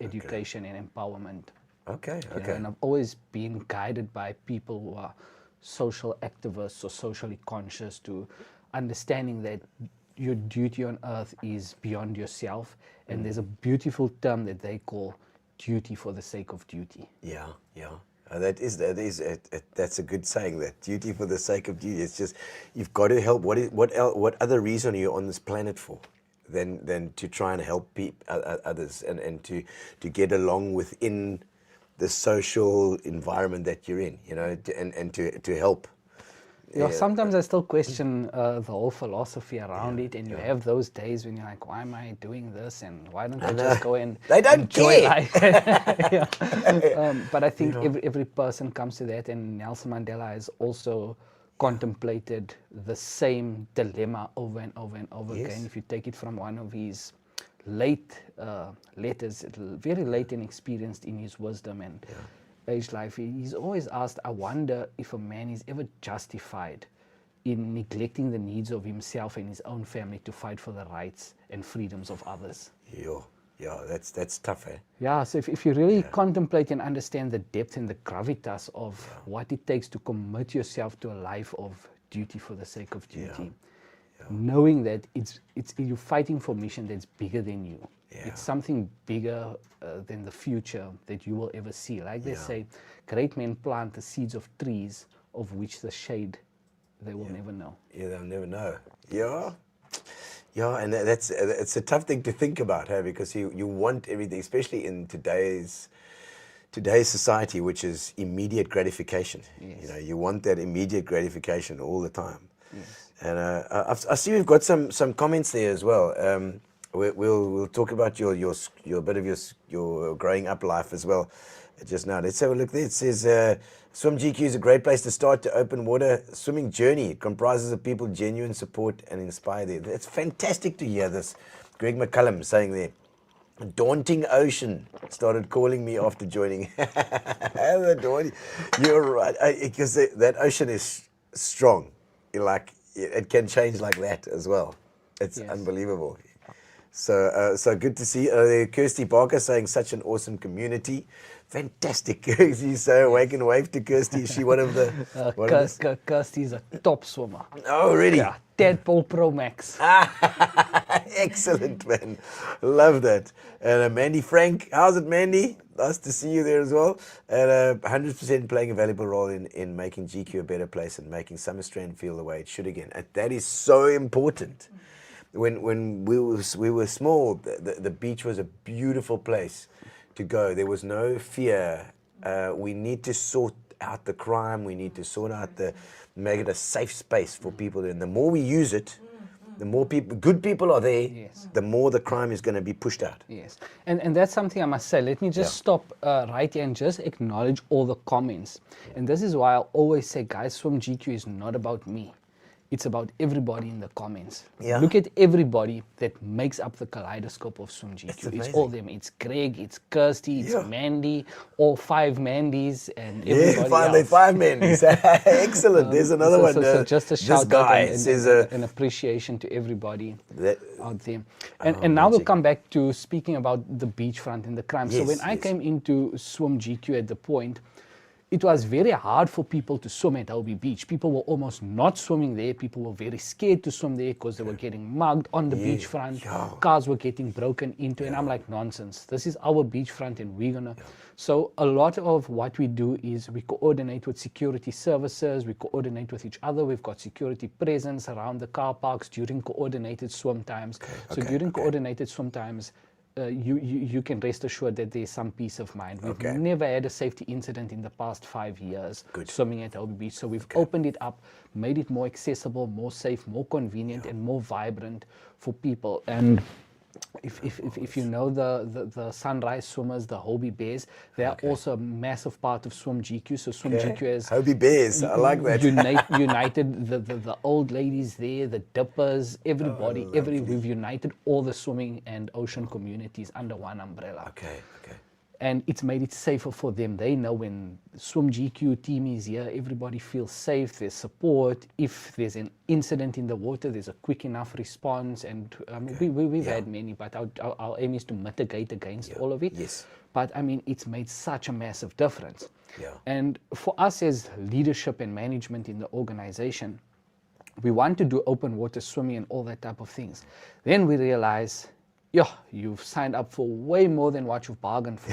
Speaker 4: education and empowerment.
Speaker 1: Okay.
Speaker 4: You know, and I've always been guided by people who are social activists or socially conscious to understanding that your duty on earth is beyond yourself, and there's a beautiful term that they call duty for the sake of duty.
Speaker 1: Yeah. That's a good saying. That duty for the sake of duty. It's just you've got to help. What other reason are you on this planet for, than to try and help others and to get along within the social environment that you're in. You know, and to help.
Speaker 4: Yeah, sometimes I still question the whole philosophy around it, and you have those days when you're like, why am I doing this, and why don't I just go and
Speaker 1: They don't
Speaker 4: enjoy
Speaker 1: care.
Speaker 4: life? But I think every person comes to that, and Nelson Mandela has also contemplated the same dilemma over and over and over again. If you take it from one of his late letters, very late and experienced in his wisdom and age life, he's always asked, I wonder if a man is ever justified in neglecting the needs of himself and his own family to fight for the rights and freedoms of others.
Speaker 1: Yeah, that's tough, eh?
Speaker 4: Yeah, so if you really contemplate and understand the depth and the gravitas of what it takes to commit yourself to a life of duty for the sake of duty, knowing that it's you're fighting for a mission that's bigger than you. It's something bigger than the future that you will ever see. Like they say, great men plant the seeds of trees of which the shade they will never know. Yeah,
Speaker 1: they'll never know. Yeah, and it's a tough thing to think about, hey, because you want everything, especially in today's society, which is immediate gratification. You know, you want that immediate gratification all the time. And I see we've got some comments there as well. We'll talk about your bit of your growing up life as well just now. Let's have a look there. It says Swim GQ is a great place to start the open water swimming journey. It comprises of people genuine support and inspire there. It's fantastic to hear this. Greg McCullum saying there, a daunting ocean started calling me after joining. You're right, because that ocean is strong. Like it can change like that as well. It's unbelievable. So good to see Kirsty Barker saying such an awesome community. Fantastic. She's so awake and wave to Kirsty. Is she one of the...
Speaker 4: Kirsty's a top swimmer.
Speaker 1: Oh, really?
Speaker 4: Yeah, Tadpole Pro Max.
Speaker 1: Excellent, man. Love that. And Mandy Frank, how's it, Mandy? Nice to see you there as well. And 100% playing a valuable role in making GQ a better place and making Summerstrand feel the way it should again. That is so important. When we were small, the beach was a beautiful place to go. There was no fear. We need to sort out the crime. We need to sort out make it a safe space for people. And the more we use it, The more people, good people are there,
Speaker 4: Yes.
Speaker 1: the more the crime is going to be pushed out.
Speaker 4: Yes, and that's something I must say. Let me just stop right here and just acknowledge all the comments. And this is why I always say, guys, Swim GQ is not about me. It's about everybody in the comments.
Speaker 1: Yeah.
Speaker 4: Look at everybody that makes up the kaleidoscope of Swim GQ. It's all them. It's Greg, it's Kirsty, it's
Speaker 1: Yeah.
Speaker 4: Mandy, all 5 Mandys, and
Speaker 1: Yeah,
Speaker 4: everybody else.
Speaker 1: five men. Excellent. There's another one.
Speaker 4: So just a
Speaker 1: this
Speaker 4: shout out
Speaker 1: guy
Speaker 4: and
Speaker 1: says,
Speaker 4: an appreciation to everybody
Speaker 1: that-
Speaker 4: out there. And now we'll come back to speaking about the beachfront and the crime. So
Speaker 1: Yes,
Speaker 4: when I
Speaker 1: yes.
Speaker 4: came into Swim GQ at the point, it was very hard for people to swim at Albie Beach. People were almost not swimming there. People were very scared to swim there because they were getting mugged on the beachfront.
Speaker 1: Yeah.
Speaker 4: Cars were getting broken into. And I'm like, nonsense. This is our beachfront and we're going to... So a lot of what we do is we coordinate with security services. We coordinate with each other. We've got security presence around the car parks during coordinated swim times. So during coordinated swim times, you can rest assured that there's some peace of mind. We've never had a safety incident in the past 5 years swimming at Albie Beach. So we've opened it up, made it more accessible, more safe, more convenient, and more vibrant for people. And if you know the Sunrise Swimmers, the Hobie Bears, they are also a massive part of Swim GQ. So Swim GQ has
Speaker 1: Hobie Bears. I like that.
Speaker 4: united the old ladies there, the dippers, everybody, we've united all the swimming and ocean communities under one umbrella.
Speaker 1: Okay.
Speaker 4: And it's made it safer for them. They know when Swim GQ team is here, everybody feels safe, there's support. If there's an incident in the water, there's a quick enough response. And we've had many, but our aim is to mitigate against all of it.
Speaker 1: Yes.
Speaker 4: But I mean, it's made such a massive difference.
Speaker 1: Yeah.
Speaker 4: And for us as leadership and management in the organization, we want to do open water swimming and all that type of things. Then we realize, you've signed up for way more than what you've bargained for.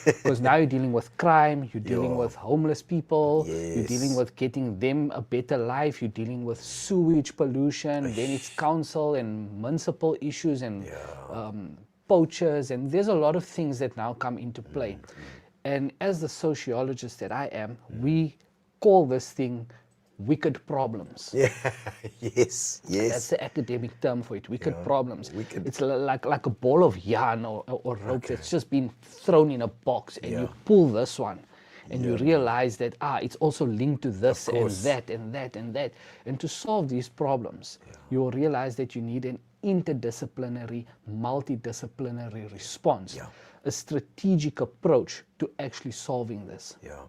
Speaker 4: Because now you're dealing with crime, you're dealing with homeless people, you're dealing with getting them a better life, you're dealing with sewage pollution, then it's council and municipal issues and poachers, and there's a lot of things that now come into play. And as the sociologist that I am, we call this thing wicked problems.
Speaker 1: Yeah. Yes.
Speaker 4: That's the academic term for it, wicked problems. It's like a ball of yarn or rope that's just been thrown in a box, and you pull this one and you realize that it's also linked to this and that and that and that. And to solve these problems, you'll realize that you need an interdisciplinary, multidisciplinary response, a strategic approach to actually solving this.
Speaker 1: Yeah.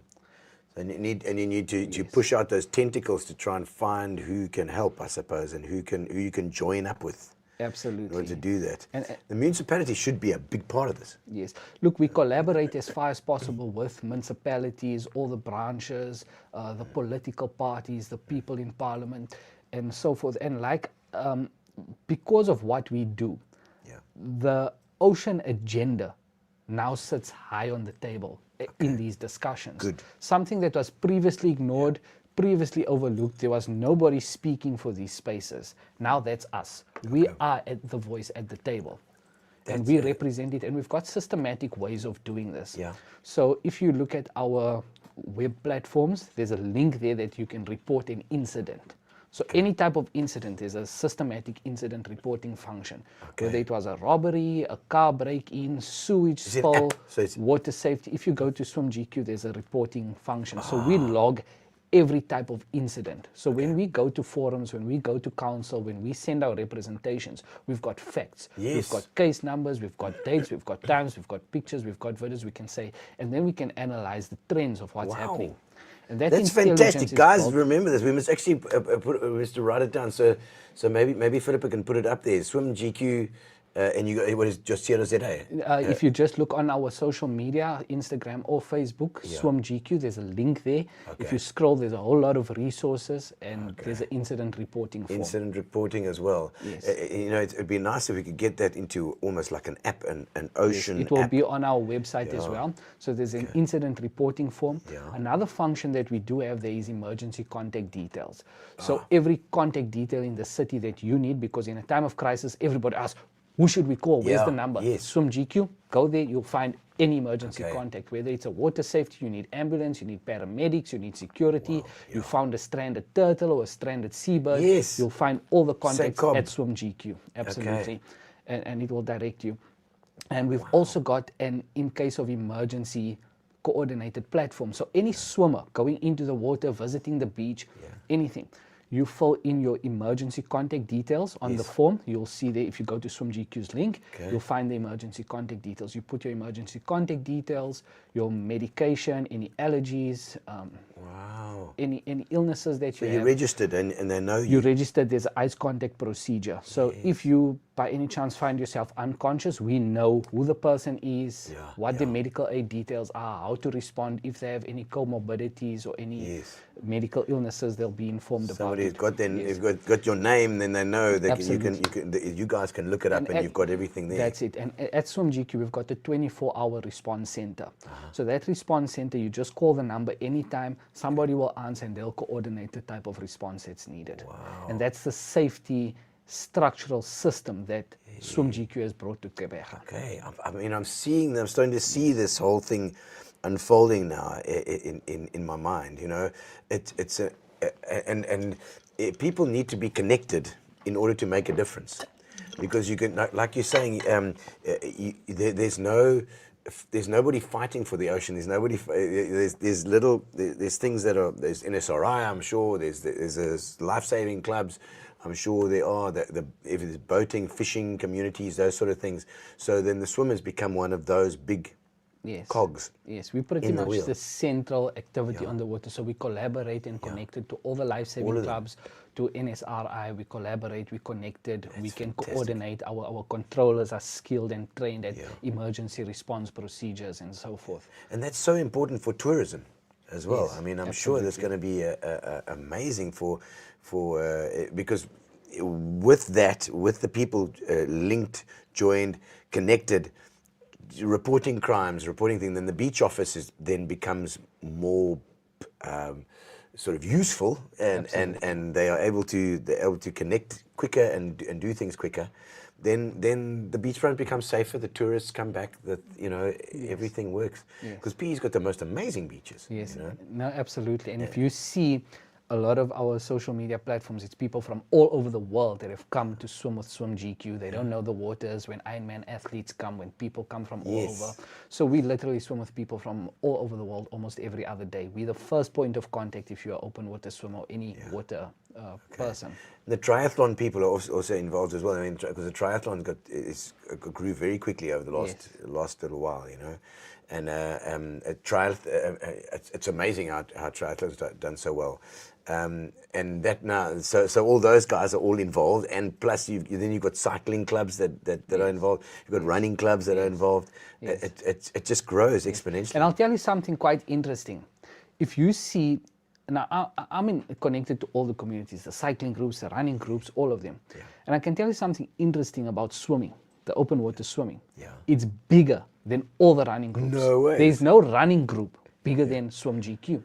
Speaker 1: And you need to push out those tentacles to try and find who can help, I suppose, and who you can join up with.
Speaker 4: Absolutely.
Speaker 1: In order to do that.
Speaker 4: And,
Speaker 1: the municipality should be a big part of this.
Speaker 4: Yes. Look, we collaborate as far as possible with municipalities, all the branches, the political parties, the people in parliament, and so forth. And because of what we do, the ocean agenda now sits high on the table in these discussions.
Speaker 1: Good.
Speaker 4: Something that was previously ignored, previously overlooked. There was nobody speaking for these spaces. Now that's us. We are at the voice at the table. And we represent it, and we've got systematic ways of doing this.
Speaker 1: Yeah.
Speaker 4: So if you look at our web platforms, there's a link there that you can report an incident. So any type of incident, there's a systematic incident reporting function. Whether it was a robbery, a car break-in, sewage spill, water safety. If you go to Swim GQ, there's a reporting function. So we log every type of incident. So when we go to forums, when we go to council, when we send our representations, we've got facts. We've got case numbers, we've got dates, we've got times, we've got pictures, we've got videos we can say, and then we can analyze the trends of what's happening. And
Speaker 1: that's fantastic, guys. Remember this. We must actually write it down. So maybe Philippa can put it up there. Swim GQ, and you got what is just ZA.
Speaker 4: If you just look on our social media, Instagram or Facebook, Swim GQ, there's a link there. If you scroll, there's a whole lot of resources, and there's an incident reporting form.
Speaker 1: Incident reporting as well.
Speaker 4: Yes.
Speaker 1: It'd be nice if we could get that into almost like an app, an ocean
Speaker 4: It will
Speaker 1: app.
Speaker 4: be on our website as well. So there's an incident reporting form. Another function that we do have there is emergency contact details. So every contact detail in the city that you need, because in a time of crisis, everybody asks, who should we call? Where's the number?
Speaker 1: Yes.
Speaker 4: Swim GQ, go there, you'll find any emergency
Speaker 1: Okay.
Speaker 4: contact, whether it's a water safety, you need ambulance, you need paramedics, you need security, you found a stranded turtle or a stranded seabird,
Speaker 1: Yes.
Speaker 4: you'll find all the contacts
Speaker 1: SACOM.
Speaker 4: at Swim GQ, absolutely, and it will direct you. And we've also got an, in case of emergency, coordinated platform. So any swimmer going into the water, visiting the beach, anything, you fill in your emergency contact details on the form. You'll see there, if you go to Swim GQ's link, you'll find the emergency contact details. You put your emergency contact details, your medication, any allergies,
Speaker 1: Wow.
Speaker 4: any illnesses that
Speaker 1: So
Speaker 4: you
Speaker 1: you're
Speaker 4: have.
Speaker 1: registered and they know
Speaker 4: You
Speaker 1: you.
Speaker 4: registered, there's an ice contact procedure. So if you, by any chance, find yourself unconscious, we know who the person is, what the medical aid details are, how to respond if they have any comorbidities or any medical illnesses, they'll be informed about
Speaker 1: Somebody's
Speaker 4: it.
Speaker 1: got then
Speaker 4: Yes.
Speaker 1: if got your name, then they know that
Speaker 4: Absolutely.
Speaker 1: you guys can look it up and you've got everything there.
Speaker 4: That's it. And at Swim GQ, we've got a 24-hour response center. So that response center, you just call the number anytime, somebody will answer and they'll coordinate the type of response that's needed. And that's the safety structural system that Swim GQ has brought to Quebec.
Speaker 1: Okay, I mean, I'm starting to see this whole thing unfolding now in my mind. You know, people need to be connected in order to make a difference, because you can, like you're saying, there's nobody fighting for the ocean. There's nobody. There's things that are. There's NSRI, I'm sure. There's life-saving clubs. I'm sure there are. If there's boating, fishing communities, those sort of things. So then the swimmers become one of those big cogs.
Speaker 4: Yes, we're pretty
Speaker 1: in the
Speaker 4: much
Speaker 1: wheel.
Speaker 4: the central activity on the water. So we collaborate and connected to all the life-saving clubs, to NSRI. We collaborate, we connected, we can coordinate. Our controllers are skilled and trained at emergency response procedures and so forth.
Speaker 1: And that's so important for tourism as well.
Speaker 4: Yes,
Speaker 1: I mean, I'm sure that's going to be amazing for because with that, with the people linked, joined, connected, reporting crimes, reporting things, then the beach office then becomes more sort of useful, and they are able to connect quicker and do things quicker. Then the beachfront becomes safer. The tourists come back. Everything works, because PE's got the most amazing beaches.
Speaker 4: Yes,
Speaker 1: You know?
Speaker 4: no, absolutely. And if you see a lot of our social media platforms, it's people from all over the world that have come to swim with Swim GQ. They don't know the waters. When Ironman athletes come, when people come from all over. So we literally swim with people from all over the world almost every other day. We're the first point of contact if you're an open water swimmer or any water person.
Speaker 1: The triathlon people are also involved as well. I mean, because the triathlon grew very quickly over the last little while, you know. And it's amazing how triathlon's done so well. And that now, so all those guys are all involved, and plus then you've got cycling clubs that are involved. You've got running clubs that are involved. It just grows exponentially.
Speaker 4: And I'll tell you something quite interesting. If you see, now I'm connected to all the communities, the cycling groups, the running groups, all of them. And I can tell you something interesting about swimming, the open water swimming. It's bigger than all the running groups.
Speaker 1: No way.
Speaker 4: There's no running group bigger than Swim GQ.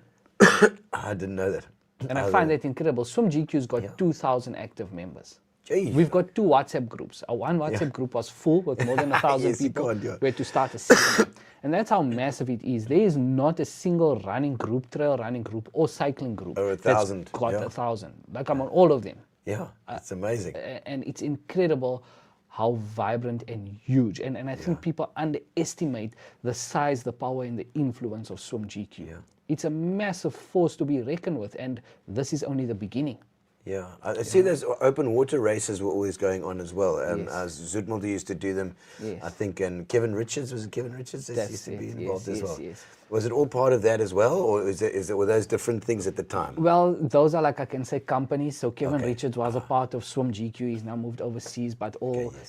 Speaker 1: I didn't know that.
Speaker 4: And I find that incredible. Swim GQ's got 2,000 active members.
Speaker 1: Jeez.
Speaker 4: We've got 2 WhatsApp groups. Our one WhatsApp group was full with more than 1,000
Speaker 1: Yes, you
Speaker 4: people.
Speaker 1: can't,
Speaker 4: We had to start a second one. And that's how massive it is. There is not a single running group, trail running group, or cycling group
Speaker 1: Over 1,000,
Speaker 4: that's got
Speaker 1: yeah.
Speaker 4: 1,000. Like I'm on all of them.
Speaker 1: Yeah, it's amazing.
Speaker 4: And it's incredible how vibrant and huge. And I think people underestimate the size, the power, and the influence of Swim GQ. It's a massive force to be reckoned with, and this is only the beginning.
Speaker 1: Yeah, I see those open water races were always going on as well. Zoetmelde used to do them, I think, and Kevin Richards, was it Kevin Richards?
Speaker 4: That's
Speaker 1: used to
Speaker 4: it,
Speaker 1: be
Speaker 4: yes,
Speaker 1: involved as
Speaker 4: yes,
Speaker 1: well.
Speaker 4: yes.
Speaker 1: Was it all part of that as well, or were those different things at the time?
Speaker 4: Well, those are, like, I can say, companies. So Kevin
Speaker 1: Okay.
Speaker 4: Richards was a part of Swim GQ. He's now moved overseas, but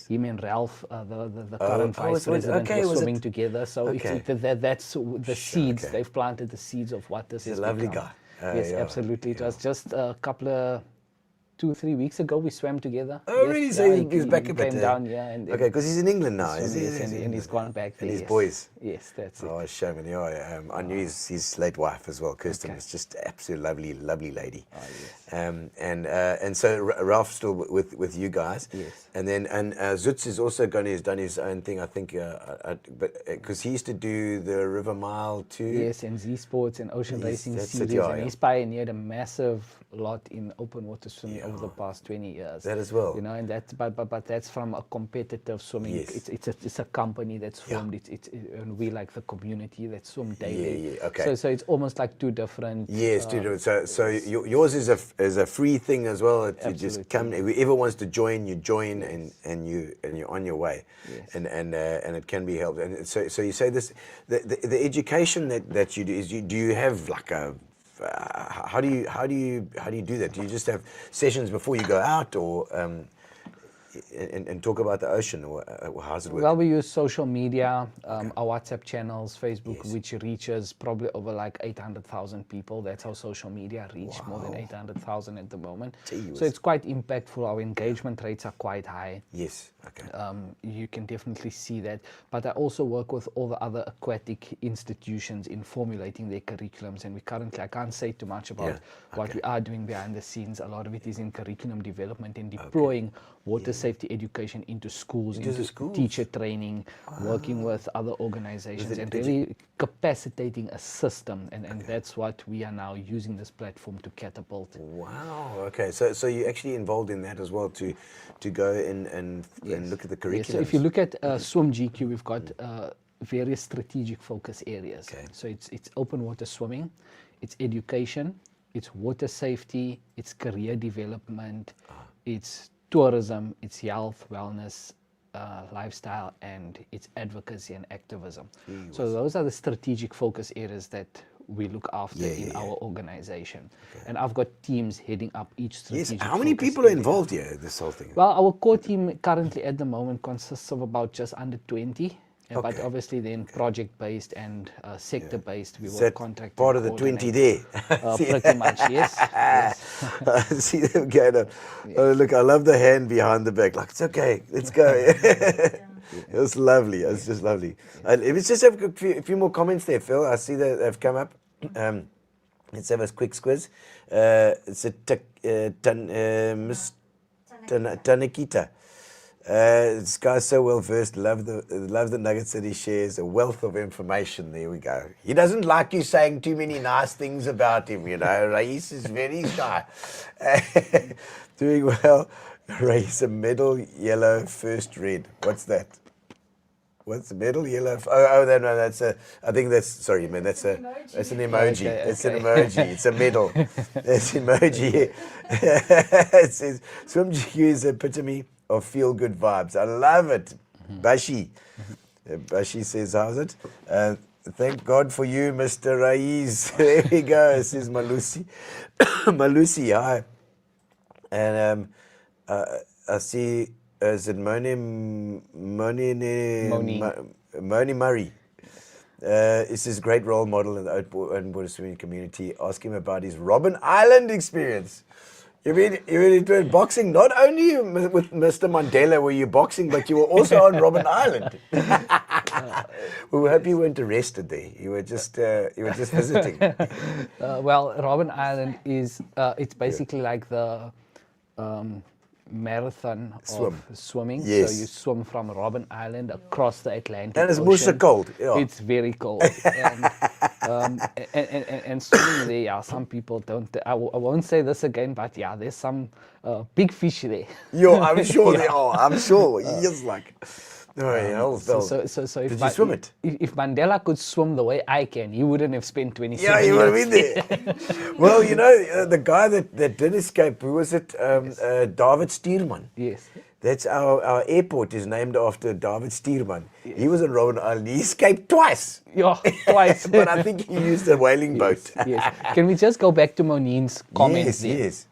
Speaker 4: him and Ralph, the current vice president, were swimming together. So that's the seeds.
Speaker 1: okay.
Speaker 4: They've planted the seeds of what this
Speaker 1: He's
Speaker 4: is.
Speaker 1: a lovely guy.
Speaker 4: Yes, absolutely. It was just a couple of 2-3 weeks ago we swam together.
Speaker 1: Oh, really? So he's back a bit.
Speaker 4: Came down, yeah. And
Speaker 1: Okay, because he's in England now,
Speaker 4: Yes,
Speaker 1: is he?
Speaker 4: and he's gone back there.
Speaker 1: And his
Speaker 4: yes.
Speaker 1: boys.
Speaker 4: Yes, that's it.
Speaker 1: Oh, shame. And yeah, I knew his late wife as well. Kirsten was just absolutely lovely, lovely lady.
Speaker 4: Oh, yes.
Speaker 1: And so Ralph's still with you guys.
Speaker 4: Yes.
Speaker 1: And then Zutz is also has done his own thing, I think, but because he used to do the River Mile too.
Speaker 4: Yes, and Z Sports and ocean
Speaker 1: Yes,
Speaker 4: racing
Speaker 1: that's it,
Speaker 4: series,
Speaker 1: yeah,
Speaker 4: and
Speaker 1: yeah.
Speaker 4: he's pioneered a massive lot in open water swimming over the past 20 years.
Speaker 1: That as well.
Speaker 4: You know, and that's but that's from a competitive swimming.
Speaker 1: Yes.
Speaker 4: It's a company that's formed. And we like the community that swim daily.
Speaker 1: Yeah, okay.
Speaker 4: So it's almost like two different.
Speaker 1: Yes, so yours is a free thing as well. You just come. Whoever wants to join, you join, and you're on your way.
Speaker 4: Yes.
Speaker 1: And it can be helped. And so you say this, the education that you do is do you have like a how do you do that? Do you just have sessions before you go out, or and talk about the ocean, or how's it work?
Speaker 4: Well, we use social media, our WhatsApp channels, Facebook, which reaches probably over like 800,000 people. That's how social media reach, more than 800,000 at the moment.
Speaker 1: Jeez.
Speaker 4: So it's quite impactful. Our engagement rates are quite high.
Speaker 1: Yes. Okay.
Speaker 4: You can definitely see that. But I also work with all the other aquatic institutions in formulating their curriculums. And we currently, I can't say too much about what we are doing behind the scenes. A lot of it is in curriculum development and deploying water safety education into schools, into teacher training, working with other organizations, and really capacitating a system. And that's what we are now using this platform to catapult.
Speaker 1: Wow. Okay. So you're actually involved in that as well to go and look at the curriculum.
Speaker 4: Yes, so if you look at Swim GQ, we've got various strategic focus areas.
Speaker 1: Okay.
Speaker 4: So it's open water swimming, it's education, it's water safety, it's career development, it's tourism, it's health, wellness, lifestyle, and it's advocacy and activism. So those are the strategic focus areas that we look after in our organization. And I've got teams heading up each strategic
Speaker 1: How many
Speaker 4: focus
Speaker 1: people are
Speaker 4: area.
Speaker 1: involved here, this whole thing?
Speaker 4: Well, our core team currently at the moment consists of about just under 20. But obviously then project-based and sector-based, we
Speaker 1: Is
Speaker 4: will
Speaker 1: that
Speaker 4: contract.
Speaker 1: part of the 20 there?
Speaker 4: Pretty much, yes.
Speaker 1: I see them going up. Oh, look, I love the hand behind the back. Like, it's okay, let's go. It's lovely. It's just lovely. Let's just have a few more comments there, Phil. I see that they've come up. Let's have a quick squiz. It's a Miss Tanakita. This guy's so well versed. Love the nuggets that he shares. A wealth of information. There we go. He doesn't like you saying too many nice things about him. You know, Rais is very shy. Doing well. Rais, a middle yellow, first red. What's that? What's the middle yellow? Oh, no, that's a. I think that's. Sorry, man. That's an emoji.
Speaker 4: Okay,
Speaker 1: It's an emoji. It's a middle. It's emoji. It says Swim GQ is the epitome of feel-good vibes. I love it. Bashi. Bashi says, how's it? Thank God for you, Mr. Rais. There we go, says Malusi. Malusi, hi. And I see, is it Moni Murray? Is his great role model in the open water swimming community. Ask him about his Robben Island experience. You mean doing boxing? Not only with Mr. Mandela were you boxing, but you were also on Robben Island. We hope you weren't arrested there. You were just visiting.
Speaker 4: Well, Robben Island is it's basically like the marathon of swimming.
Speaker 1: Yes.
Speaker 4: So you swim from Robben Island across the Atlantic
Speaker 1: And it's
Speaker 4: Ocean.
Speaker 1: much cold. Yeah.
Speaker 4: It's very cold. And swimming there, yeah, some people don't. I won't say this again, but yeah, there's some big fish there.
Speaker 1: Yo, I'm sure they are. I'm sure. He's like, oh, hell,
Speaker 4: So if
Speaker 1: did you swim it?
Speaker 4: If Mandela could swim the way I can, he wouldn't have spent 27
Speaker 1: Yeah, you
Speaker 4: years.
Speaker 1: would have been there. Well, you know, the guy that did escape, who was it? David Stierman.
Speaker 4: Yes.
Speaker 1: That's our airport is named after David Stierman. Yes. He was in Robben Island. He escaped twice.
Speaker 4: Yeah, twice.
Speaker 1: But I think he used a whaling boat.
Speaker 4: Yes. Can we just go back to Monine's comments there?
Speaker 1: Yes.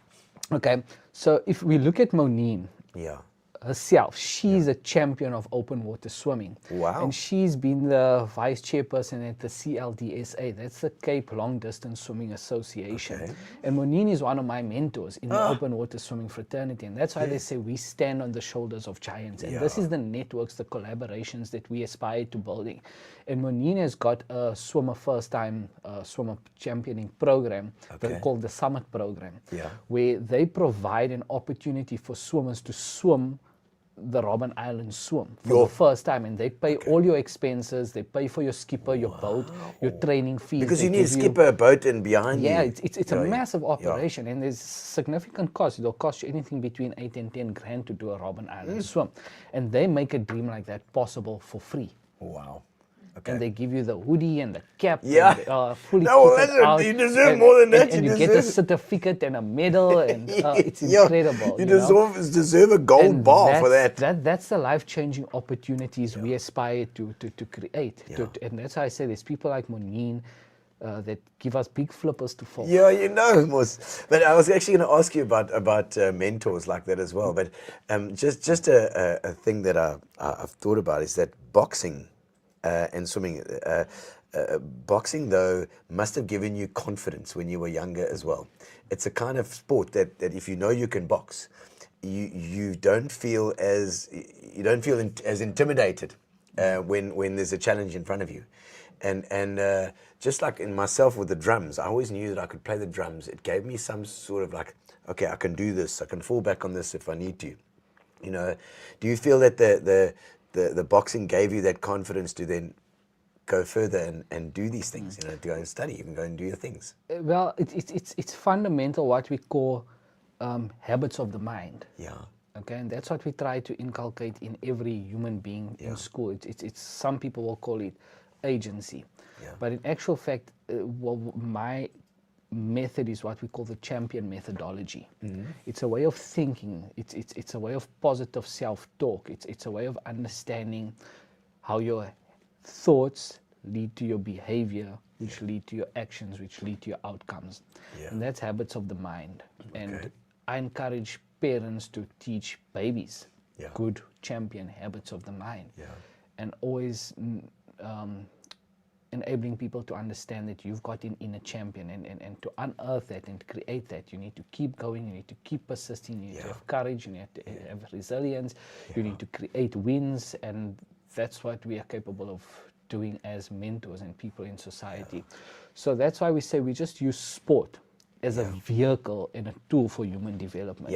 Speaker 4: Okay, so if we look at Monine,
Speaker 1: Yeah.
Speaker 4: herself, she's a champion of open water swimming.
Speaker 1: Wow.
Speaker 4: And she's been the vice chairperson at the CLDSA, that's the Cape Long Distance Swimming Association.
Speaker 1: Okay.
Speaker 4: And Monine is one of my mentors in the open water swimming fraternity. And that's why they say we stand on the shoulders of giants. And this is the networks, the collaborations that we aspire to building. And Monine has got a swimmer first time swimmer championing program called the Summit Program, where they provide an opportunity for swimmers to swim the Robben Island swim for the first time, and they pay all your expenses, they pay for your skipper, your boat, your training fees.
Speaker 1: Because you
Speaker 4: they
Speaker 1: need a
Speaker 4: give
Speaker 1: skipper, a boat, and behind you.
Speaker 4: Yeah, it's a massive operation, and there's significant cost. It'll cost you anything between 8 and 10 grand to do a Robben Island swim, and they make a dream like that possible for free.
Speaker 1: Wow. Okay.
Speaker 4: And they give you the hoodie and the cap.
Speaker 1: Yeah.
Speaker 4: And, fully
Speaker 1: No,
Speaker 4: kitted
Speaker 1: listen,
Speaker 4: out,
Speaker 1: you deserve more than that.
Speaker 4: And you get a certificate and a medal, and it's
Speaker 1: Yeah,
Speaker 4: incredible.
Speaker 1: You
Speaker 4: know?
Speaker 1: deserve a gold
Speaker 4: And
Speaker 1: bar for that.
Speaker 4: That's the life-changing opportunities we aspire to create. And that's why I say there's people like Monine that give us big flippers to fall.
Speaker 1: Yeah, you know, Mos. But I was actually going to ask you about mentors like that as well. But just a thing that I've thought about is that boxing and swimming. Boxing, though, must have given you confidence when you were younger as well. It's a kind of sport that if you know you can box, you don't feel as intimidated when there's a challenge in front of you. And just like in myself with the drums, I always knew that I could play the drums. It gave me some sort of like, okay, I can do this. I can fall back on this if I need to. You know, do you feel that the boxing gave you that confidence to then go further and do these things, you know, to go and study, even go and do your things?
Speaker 4: Well, it's fundamental what we call habits of the mind.
Speaker 1: Yeah.
Speaker 4: Okay, and that's what we try to inculcate in every human being in school. It's some people will call it agency, but in actual fact, my method is what we call the champion methodology. It's a way of thinking. It's a way of positive self-talk. It's a way of understanding how your thoughts lead to your behavior, which lead to your actions, which lead to your outcomes. And that's habits of the mind. And I encourage parents to teach babies good champion habits of the mind. And always enabling people to understand that you've got an inner champion, and to unearth that and create that, you need to keep going, you need to keep persisting, you need to have courage, you need to have resilience, you need to create wins, and that's what we are capable of doing as mentors and people in society. So that's why we say we just use sport as a vehicle and a tool for human development.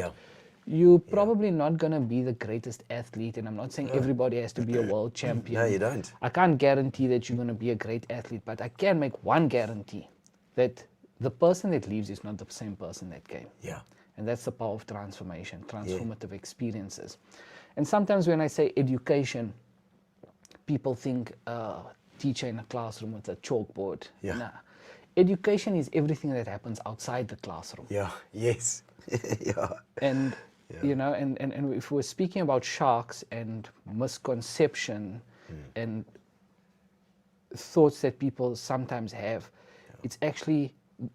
Speaker 4: You're probably not going to be the greatest athlete, and I'm not saying everybody has to be a world champion.
Speaker 1: No, you don't.
Speaker 4: I can't guarantee that you're going to be a great athlete, but I can make one guarantee, that the person that leaves is not the same person that came. And that's the power of transformation, transformative experiences. And sometimes when I say education, people think teacher in a classroom with a chalkboard. Nah. Education is everything that happens outside the classroom. And you know, and if we're speaking about sharks and misconception and thoughts that people sometimes have, it's actually,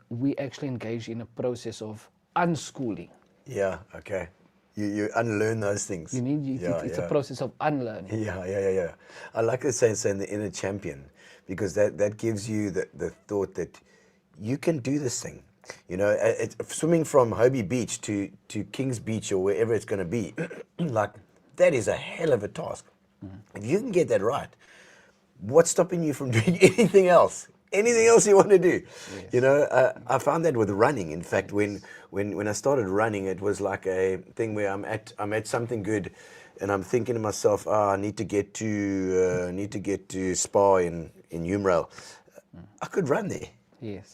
Speaker 4: we actually engage in a process of unschooling.
Speaker 1: You unlearn those things.
Speaker 4: You need, it's a process of unlearning.
Speaker 1: I like the saying the inner champion, because that gives you the thought that you can do this thing. You know, swimming from Hobie Beach to Kings Beach or wherever it's going to be, like, that is a hell of a task. If you can get that right, what's stopping you from doing anything else? Anything else you want to do? You know, I found that with running. In fact, when I started running, it was like a thing where I'm at something good, and I'm thinking to myself, I need to get to Spa in Umrail. I could run there.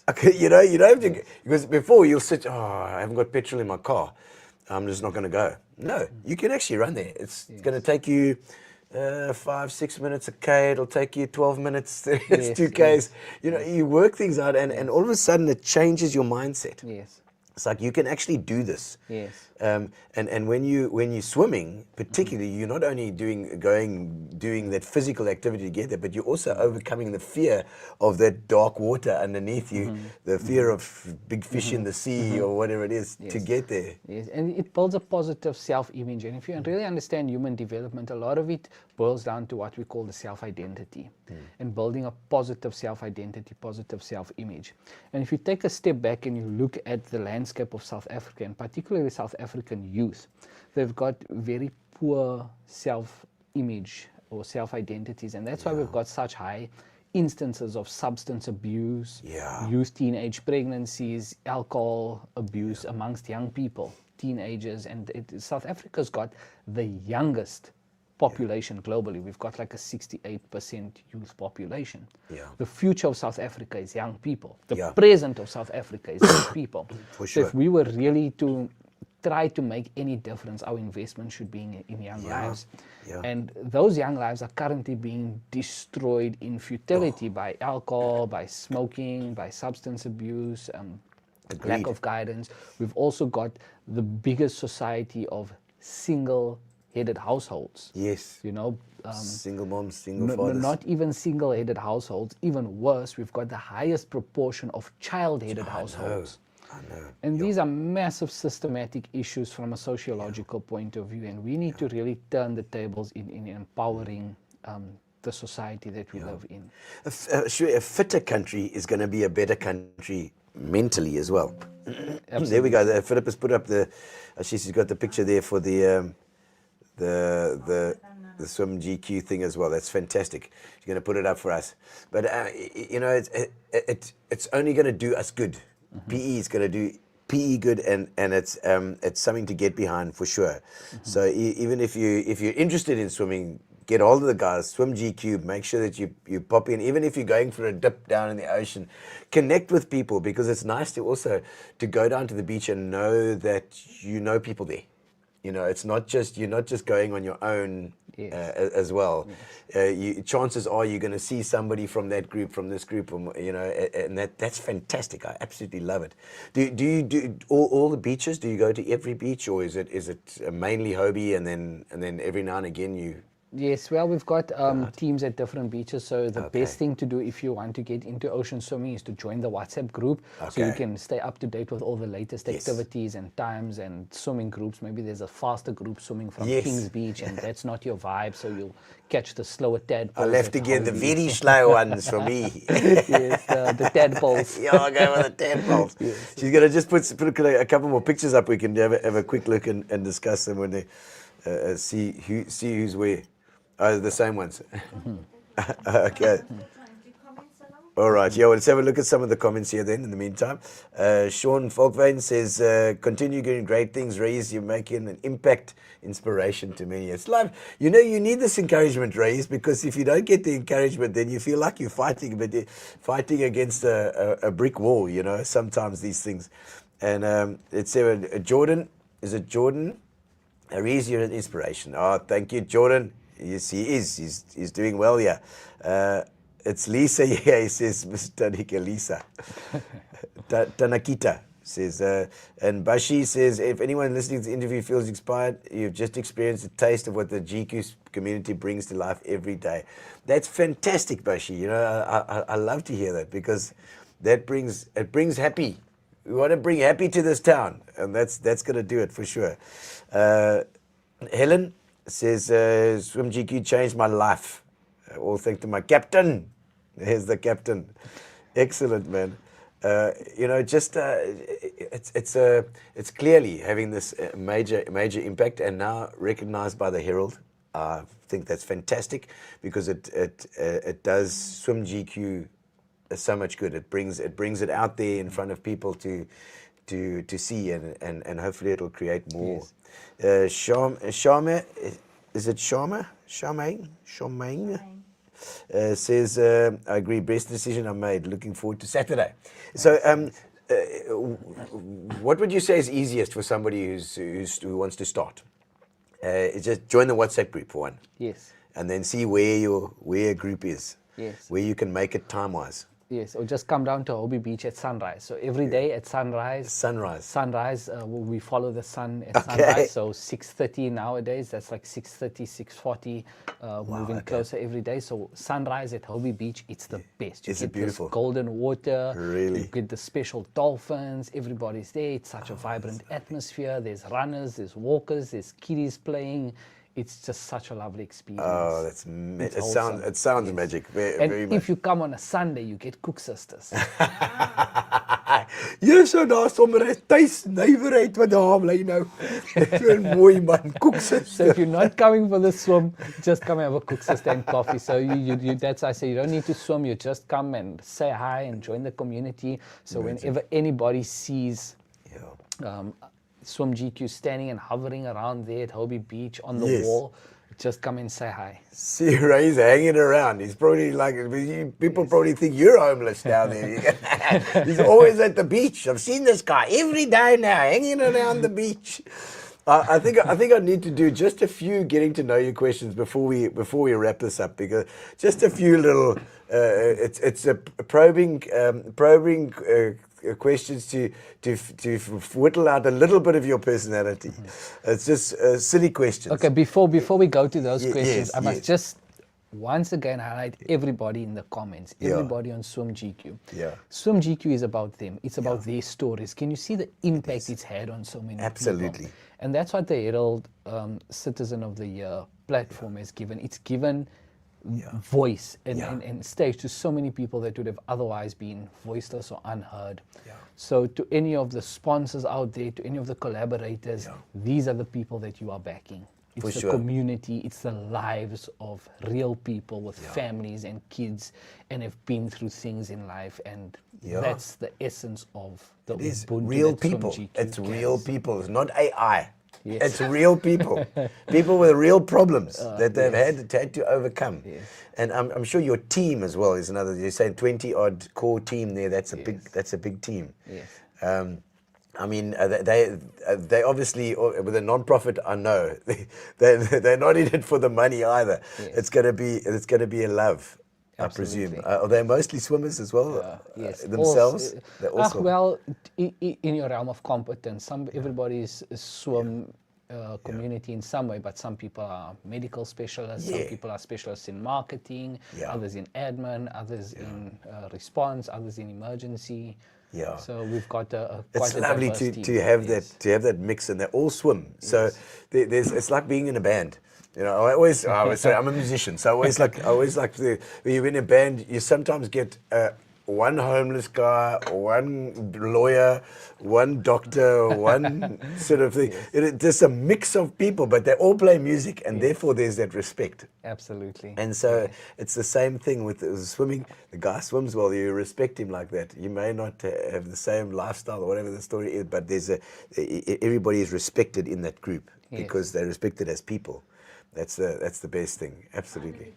Speaker 1: Okay, you know, you don't have to, because before you'll sit, I haven't got petrol in my car, I'm just not going to go. No, you can actually run there. It's going to take you 5-6 minutes a K, it'll take you 12 minutes, it's 2 Ks. You know, you work things out, and all of a sudden it changes your mindset. It's like you can actually do this. And when you're swimming, particularly, you're not only doing that physical activity to get there, but you're also overcoming the fear of that dark water underneath you, the fear of big fish in the sea or whatever it is to get there.
Speaker 4: Yes, and it builds a positive self-image. And if you really understand human development, a lot of it boils down to what we call the self-identity and building a positive self-identity, positive self-image. And if you take a step back and you look at the landscape of South Africa, and particularly South African youth, they've got very poor self-image or self-identities. And that's why we've got such high instances of substance abuse, youth teenage pregnancies, alcohol abuse amongst young people, teenagers. And South Africa's got the youngest population globally. We've got like a 68% youth population. The future of South Africa is young people. The present of South Africa is young people.
Speaker 1: For
Speaker 4: So
Speaker 1: sure.
Speaker 4: if we were really to try to make any difference, our investment should be in young lives. And those young lives are currently being destroyed in futility by alcohol, by smoking, by substance abuse, lack of guidance. We've also got the biggest society of single-headed households.
Speaker 1: Yes.
Speaker 4: You know,
Speaker 1: Single moms, single fathers.
Speaker 4: not even single-headed households. Even worse, we've got the highest proportion of child-headed households.
Speaker 1: I know.
Speaker 4: And these are massive systematic issues from a sociological point of view, and we need to really turn the tables in empowering the society that we live in.
Speaker 1: A fitter country is going to be a better country mentally as well. There we go. Philip has put up she's got the picture there for the swim GQ thing as well. That's fantastic. She's going to put it up for us. But you know, it's only going to do us good. PE is going to do PE good, and it's something to get behind for sure. So even if you're interested in swimming, get hold of the guys. Swim GQ. Make sure that you pop in. Even if you're going for a dip down in the ocean, connect with people, because it's nice to also to go down to the beach and know that you know people there. You know, you're not just going on your own as well. Chances are you're going to see somebody from that group, from this group, you know, and that's fantastic. I absolutely love it. Do you do all the beaches? Do you go to every beach, or is it mainly Hobie and then every now and again you?
Speaker 4: Yes, well, we've got teams at different beaches, so the best thing to do if you want to get into ocean swimming is to join the WhatsApp group, so you can stay up to date with all the latest activities and times and swimming groups. Maybe there's a faster group swimming from Kings Beach, and that's not your vibe, so you'll catch the slower tadpoles.
Speaker 1: I'll have to get the very slow ones for me.
Speaker 4: Yes, the tadpoles.
Speaker 1: Yeah, I'll go with the tadpoles. She's going to just put a couple more pictures up. We can have a quick look and discuss them when they see who's where. Oh, the same ones. Okay. All right. Yeah, well, let's have a look at some of the comments here then in the meantime. Sean Folkvane says, continue doing great things, Reyes. You're making an impact, inspiration to many. It's life. You know, you need this encouragement, Reyes, because if you don't get the encouragement, then you feel like you're fighting, but you're fighting against a brick wall, you know, sometimes these things. And it's Jordan. Is it Jordan? Reyes, you're an inspiration. Oh, thank you, Jordan. Yes, he is. He's doing well, yeah. It's Lisa, yeah, he says, Mr. Tanika, Lisa. Tanakita says, and Bashi says, if anyone listening to the interview feels inspired, you've just experienced a taste of what the GQ community brings to life every day. That's fantastic, Bashi. You know, I love to hear that, because it brings happy. We want to bring happy to this town, and that's going to do it for sure. Helen says, Swim GQ changed my life. All thanks to my captain. There's the captain. Excellent, man. You know, just it's clearly having this major impact, and now recognized by the Herald. I think that's fantastic, because it does Swim GQ so much good. It brings it out there in front of people to see, and hopefully it'll create more. Sharma, is it Sharma? Charmaine says, I agree, best decision I made. Looking forward to Saturday. So, what would you say is easiest for somebody who wants to start? Just join the WhatsApp group for one.
Speaker 4: Yes.
Speaker 1: And then see where your group is.
Speaker 4: Yes.
Speaker 1: Where you can make it time-wise.
Speaker 4: Yes, or just come down to Hobie Beach at sunrise. So every day at sunrise.
Speaker 1: Sunrise.
Speaker 4: We follow the sun at
Speaker 1: Okay.
Speaker 4: sunrise. So 6:30 nowadays. That's like 6:30, 6:40. Moving
Speaker 1: okay.
Speaker 4: closer every day. So sunrise at Hobie Beach, it's the best. You
Speaker 1: Is it
Speaker 4: get
Speaker 1: beautiful?
Speaker 4: this golden water.
Speaker 1: Really?
Speaker 4: You get the special dolphins. Everybody's there. It's such a vibrant atmosphere. There's runners, there's walkers, there's kiddies playing. It's just such a lovely experience.
Speaker 1: Oh,
Speaker 4: wholesome.
Speaker 1: it sounds magic. Very,
Speaker 4: And
Speaker 1: very
Speaker 4: if
Speaker 1: much.
Speaker 4: you come on a Sunday, you get Cook Sisters.
Speaker 1: Jy sou daar sommer 'n tuisnywerheid wat daar bly nou. So 'n mooi man, koek
Speaker 4: So
Speaker 1: sister.
Speaker 4: if you're not coming for the swim, just come and have a Cook Sister and coffee. So that's why I say you don't need to swim. You just come and say hi and join the community. So whenever anybody sees
Speaker 1: Yeah.
Speaker 4: Swim GQ standing and hovering around there at Hobie Beach on the
Speaker 1: Yes.
Speaker 4: wall, just come and say hi.
Speaker 1: See, Ray's hanging around. He's probably like, people probably think you're homeless down there. He's always at the beach. I've seen this guy every day now, hanging around the beach. I think I need to do just a few getting to know you questions before we wrap this up, because just a few little it's a probing questions to whittle out a little bit of your personality. It's just silly questions.
Speaker 4: Okay, before we go to those
Speaker 1: Ye-
Speaker 4: questions,
Speaker 1: yes,
Speaker 4: I must
Speaker 1: yes.
Speaker 4: just once again highlight everybody in the comments,
Speaker 1: Yeah.
Speaker 4: everybody on Swim GQ.
Speaker 1: Yeah.
Speaker 4: Swim GQ is about them. It's about their stories. Can you see the impact it's had on so many
Speaker 1: Absolutely.
Speaker 4: people? And that's what the Herald Citizen of the Year platform has given. It's given voice and stage to so many people that would have otherwise been voiceless or unheard.
Speaker 1: Yeah.
Speaker 4: So to any of the sponsors out there, to any of the collaborators, these are the people that you are backing. It's
Speaker 1: For
Speaker 4: the
Speaker 1: sure.
Speaker 4: community, it's the lives of real people with families and kids and have been through things in life, and that's the essence of the
Speaker 1: It is
Speaker 4: Ubuntu
Speaker 1: real
Speaker 4: that Swim
Speaker 1: people.
Speaker 4: GQ
Speaker 1: It's real
Speaker 4: carries.
Speaker 1: people. It's not AI.
Speaker 4: Yes.
Speaker 1: It's real people. People with real problems that they've had to overcome.
Speaker 4: Yes.
Speaker 1: And I'm sure your team as well is another. You're saying 20 odd core team there. That's a big team.
Speaker 4: Yes.
Speaker 1: I mean, they obviously, with a non-profit, I know they're not in it for the money either.
Speaker 4: Yes.
Speaker 1: It's gonna be a love, I presume.
Speaker 4: Absolutely.
Speaker 1: Are they mostly swimmers as well?
Speaker 4: Yes.
Speaker 1: Themselves. They're also
Speaker 4: Well, in your realm of competence, everybody is swim community in some way, but some people are medical specialists, some people are specialists in marketing, others in admin, others in response, others in emergency.
Speaker 1: Yeah.
Speaker 4: So we've got quite
Speaker 1: It's
Speaker 4: a
Speaker 1: lovely
Speaker 4: diverse
Speaker 1: to
Speaker 4: team.
Speaker 1: have
Speaker 4: Yes.
Speaker 1: that mix, and they all swim. So it's like being in a band. You know, I always say I'm a musician, so I always like when you're in a band, you sometimes get one homeless guy, one lawyer, one doctor, one sort of thing. Just a mix of people, but they all play music, and therefore there's that respect.
Speaker 4: Absolutely.
Speaker 1: And so it's the same thing with swimming. The guy swims well, you respect him like that. You may not have the same lifestyle or whatever the story is, but everybody is respected in that group because they're respected as people. That's the best thing. Absolutely.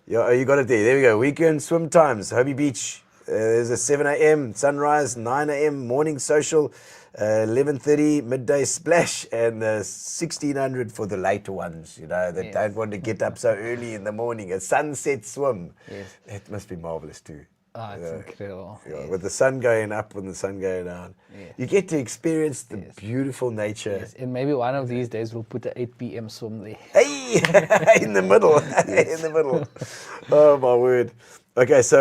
Speaker 1: Yeah, you got it there. There we go. Weekend swim times, Hobie Beach. There's a 7 a.m. sunrise, 9 a.m. morning social, 11:30 midday splash, and 1600 for the later ones. You know that don't want to get up so early in the morning. A sunset swim.
Speaker 4: Yes.
Speaker 1: It must be marvelous too.
Speaker 4: It's incredible.
Speaker 1: Yeah, with the sun going up and the sun going down, you get to experience the beautiful nature.
Speaker 4: Yes, and maybe one of these days we'll put an 8 p.m. swim there.
Speaker 1: Hey, in the middle, in the middle. Oh my word. Okay, so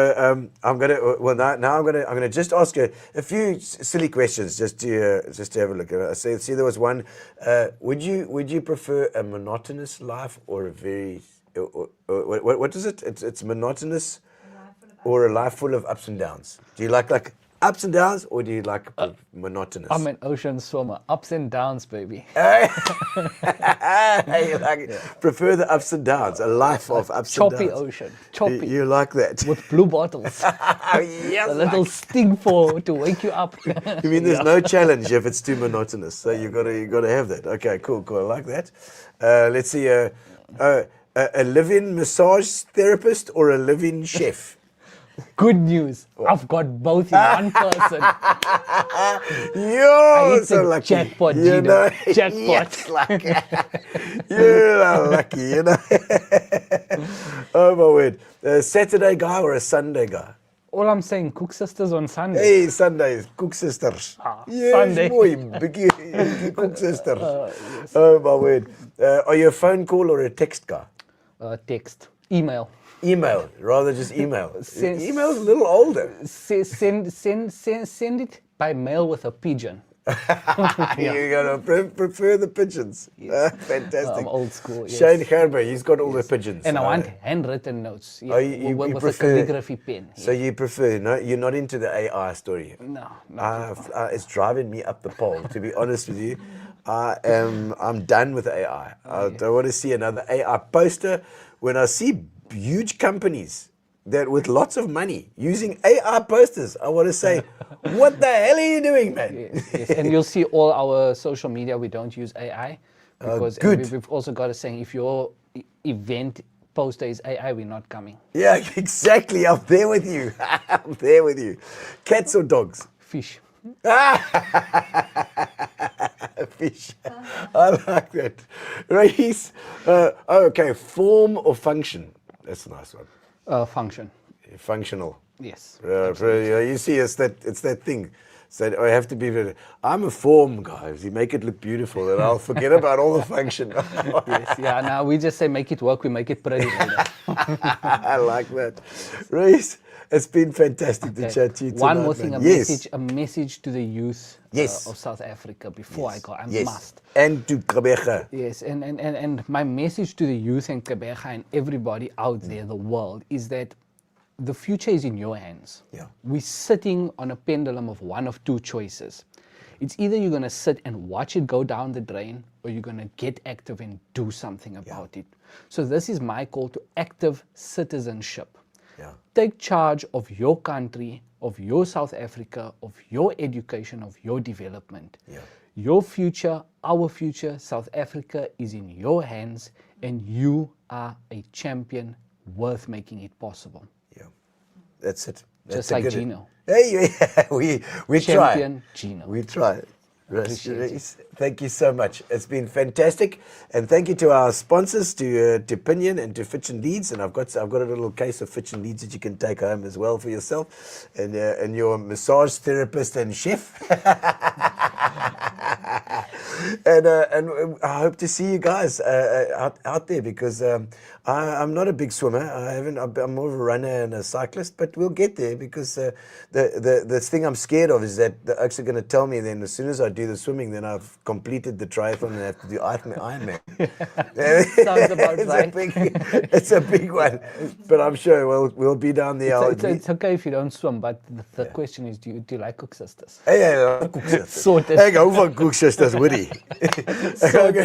Speaker 1: I'm gonna just ask you a few silly questions just to have a look at it. See, there was one. Would you prefer a monotonous life or a very what is it? It's monotonous or a life full of ups and downs? Do you like ups and downs, or do you like monotonous?
Speaker 4: I'm an ocean swimmer. Ups and downs, baby.
Speaker 1: Prefer the ups and downs, a life of ups and downs.
Speaker 4: Choppy ocean. Choppy.
Speaker 1: You like that?
Speaker 4: With blue bottles.
Speaker 1: Yes,
Speaker 4: A little sting to wake you up.
Speaker 1: You mean there's no challenge if it's too monotonous? So you gotta have that. Okay, cool. I like that. Let's see. A live-in massage therapist or a live-in chef?
Speaker 4: Good news. I've got both in one person.
Speaker 1: You're
Speaker 4: It's
Speaker 1: so
Speaker 4: a
Speaker 1: lucky.
Speaker 4: jackpot,
Speaker 1: You
Speaker 4: Gino.
Speaker 1: know?
Speaker 4: Jackpot.
Speaker 1: Yes, lucky. You're lucky, you know. Oh my word. A Saturday guy or a Sunday guy?
Speaker 4: All I'm saying, cook sisters on Sunday.
Speaker 1: Hey, Sundays, cook sisters. Yes,
Speaker 4: Sunday.
Speaker 1: boy, biggie cook sisters. Oh my word. Are you a phone call or a text guy?
Speaker 4: Text, email.
Speaker 1: Email, rather just email.
Speaker 4: Send-
Speaker 1: Email's a little older.
Speaker 4: Send it by mail with a pigeon.
Speaker 1: You're gonna prefer the pigeons. Fantastic.
Speaker 4: I'm old school. Yes.
Speaker 1: Shane Gerber, he's got all the pigeons.
Speaker 4: And I want handwritten notes. Yeah,
Speaker 1: Oh, you
Speaker 4: with
Speaker 1: prefer-
Speaker 4: a calligraphy pen.
Speaker 1: So you prefer, no, you're not into the AI story.
Speaker 4: No.
Speaker 1: It's driving me up the pole, to be honest with you. I'm done with AI. I don't want to see another AI poster. When I see huge companies that with lots of money using AI posters, I want to say, what the hell are you doing, man?
Speaker 4: Yes. And you'll see all our social media, we don't use AI. Because
Speaker 1: good.
Speaker 4: we've also got a saying, if your event poster is AI, we're not coming.
Speaker 1: Yeah, exactly. I'm there with you. I'm there with you. Cats or dogs?
Speaker 4: Fish.
Speaker 1: Fish. I like that. Race. Okay, form or function? That's a nice one.
Speaker 4: Function.
Speaker 1: Functional.
Speaker 4: Yes.
Speaker 1: You see, it's that thing. So I have to be very, I'm a form guy. You make it look beautiful and I'll forget about all the function.
Speaker 4: Yes. Yeah, now we just say make it work, we make it pretty later.
Speaker 1: I like that. Reese, it's been fantastic to chat to you tonight.
Speaker 4: One more thing,
Speaker 1: man.
Speaker 4: a message to the youth
Speaker 1: Yes.
Speaker 4: of South Africa before I go. I
Speaker 1: Yes.
Speaker 4: must.
Speaker 1: And to Gqeberha.
Speaker 4: Yes, and my message to the youth and Gqeberha and everybody out there, the world, is that the future is in your hands.
Speaker 1: Yeah.
Speaker 4: We're sitting on a pendulum of one of two choices. It's either you're going to sit and watch it go down the drain, or you're going to get active and do something about it. So this is my call to active citizenship.
Speaker 1: Yeah.
Speaker 4: Take charge of your country, of your South Africa, of your education, of your development.
Speaker 1: Yeah.
Speaker 4: Your future, our future, South Africa is in your hands, and you are a champion worth making it possible.
Speaker 1: Yeah. That's it. That's
Speaker 4: Just
Speaker 1: a
Speaker 4: like
Speaker 1: good-
Speaker 4: Gino.
Speaker 1: Hey, we try.
Speaker 4: Champion Gino.
Speaker 1: We try.
Speaker 4: Appreciate it.
Speaker 1: Reese, thank you so much. It's been fantastic, and thank you to our sponsors, to Pinion and to Fitch and Leeds. And I've got a little case of Fitch and Leeds that you can take home as well for yourself, and your massage therapist and chef. And I hope to see you guys out there, because I'm not a big swimmer. I'm more of a runner and a cyclist, but we'll get there, because the thing I'm scared of is that the Oaks are going to tell me then as soon as I do the swimming, then I've completed the triathlon and I have to do Ironman.
Speaker 4: Sounds about right.
Speaker 1: It's a big one, but I'm sure we'll be down there.
Speaker 4: It's okay if you don't swim, but the question is, do you like Cook Sisters?
Speaker 1: Hey,
Speaker 4: Sorted.
Speaker 1: Ek hou van koeksusters, hoorie.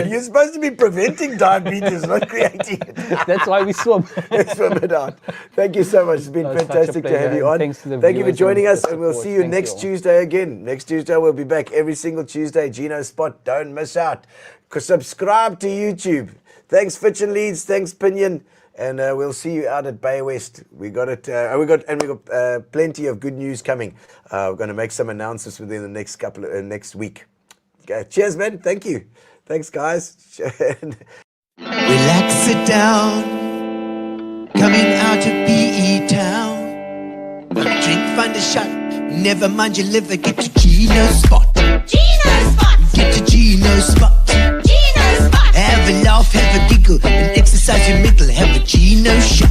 Speaker 1: You're supposed to be preventing diabetes, not creating it.
Speaker 4: That's why we swim.
Speaker 1: Let's swim it out. Thank you so much. It's been
Speaker 4: No, it's such a
Speaker 1: fantastic to have
Speaker 4: pleasure,
Speaker 1: you
Speaker 4: and
Speaker 1: on.
Speaker 4: thanks to the
Speaker 1: Thank you for
Speaker 4: viewers
Speaker 1: joining
Speaker 4: and
Speaker 1: us,
Speaker 4: the
Speaker 1: and we'll
Speaker 4: support.
Speaker 1: see you
Speaker 4: Thank
Speaker 1: next
Speaker 4: you all.
Speaker 1: Tuesday again. Next Tuesday we'll be back every single Tuesday. Gino Spot, don't miss out. Subscribe to YouTube. Thanks Fitch and Leeds. Thanks Pinion. And we'll see you out at Bay West. We got plenty of good news coming. We're going to make some announcements within the next next week. Cheers, man. Thank you. Thanks, guys.
Speaker 2: Relax, sit down. Coming out of PE town. Drink, find a shot. Never mind your liver. Get to Gino Spot.
Speaker 3: Gino Spot.
Speaker 2: Get to Gino Spot.
Speaker 3: Gino Spot.
Speaker 2: Have a laugh, have a giggle, and exercise your mental. Have a Gino shot.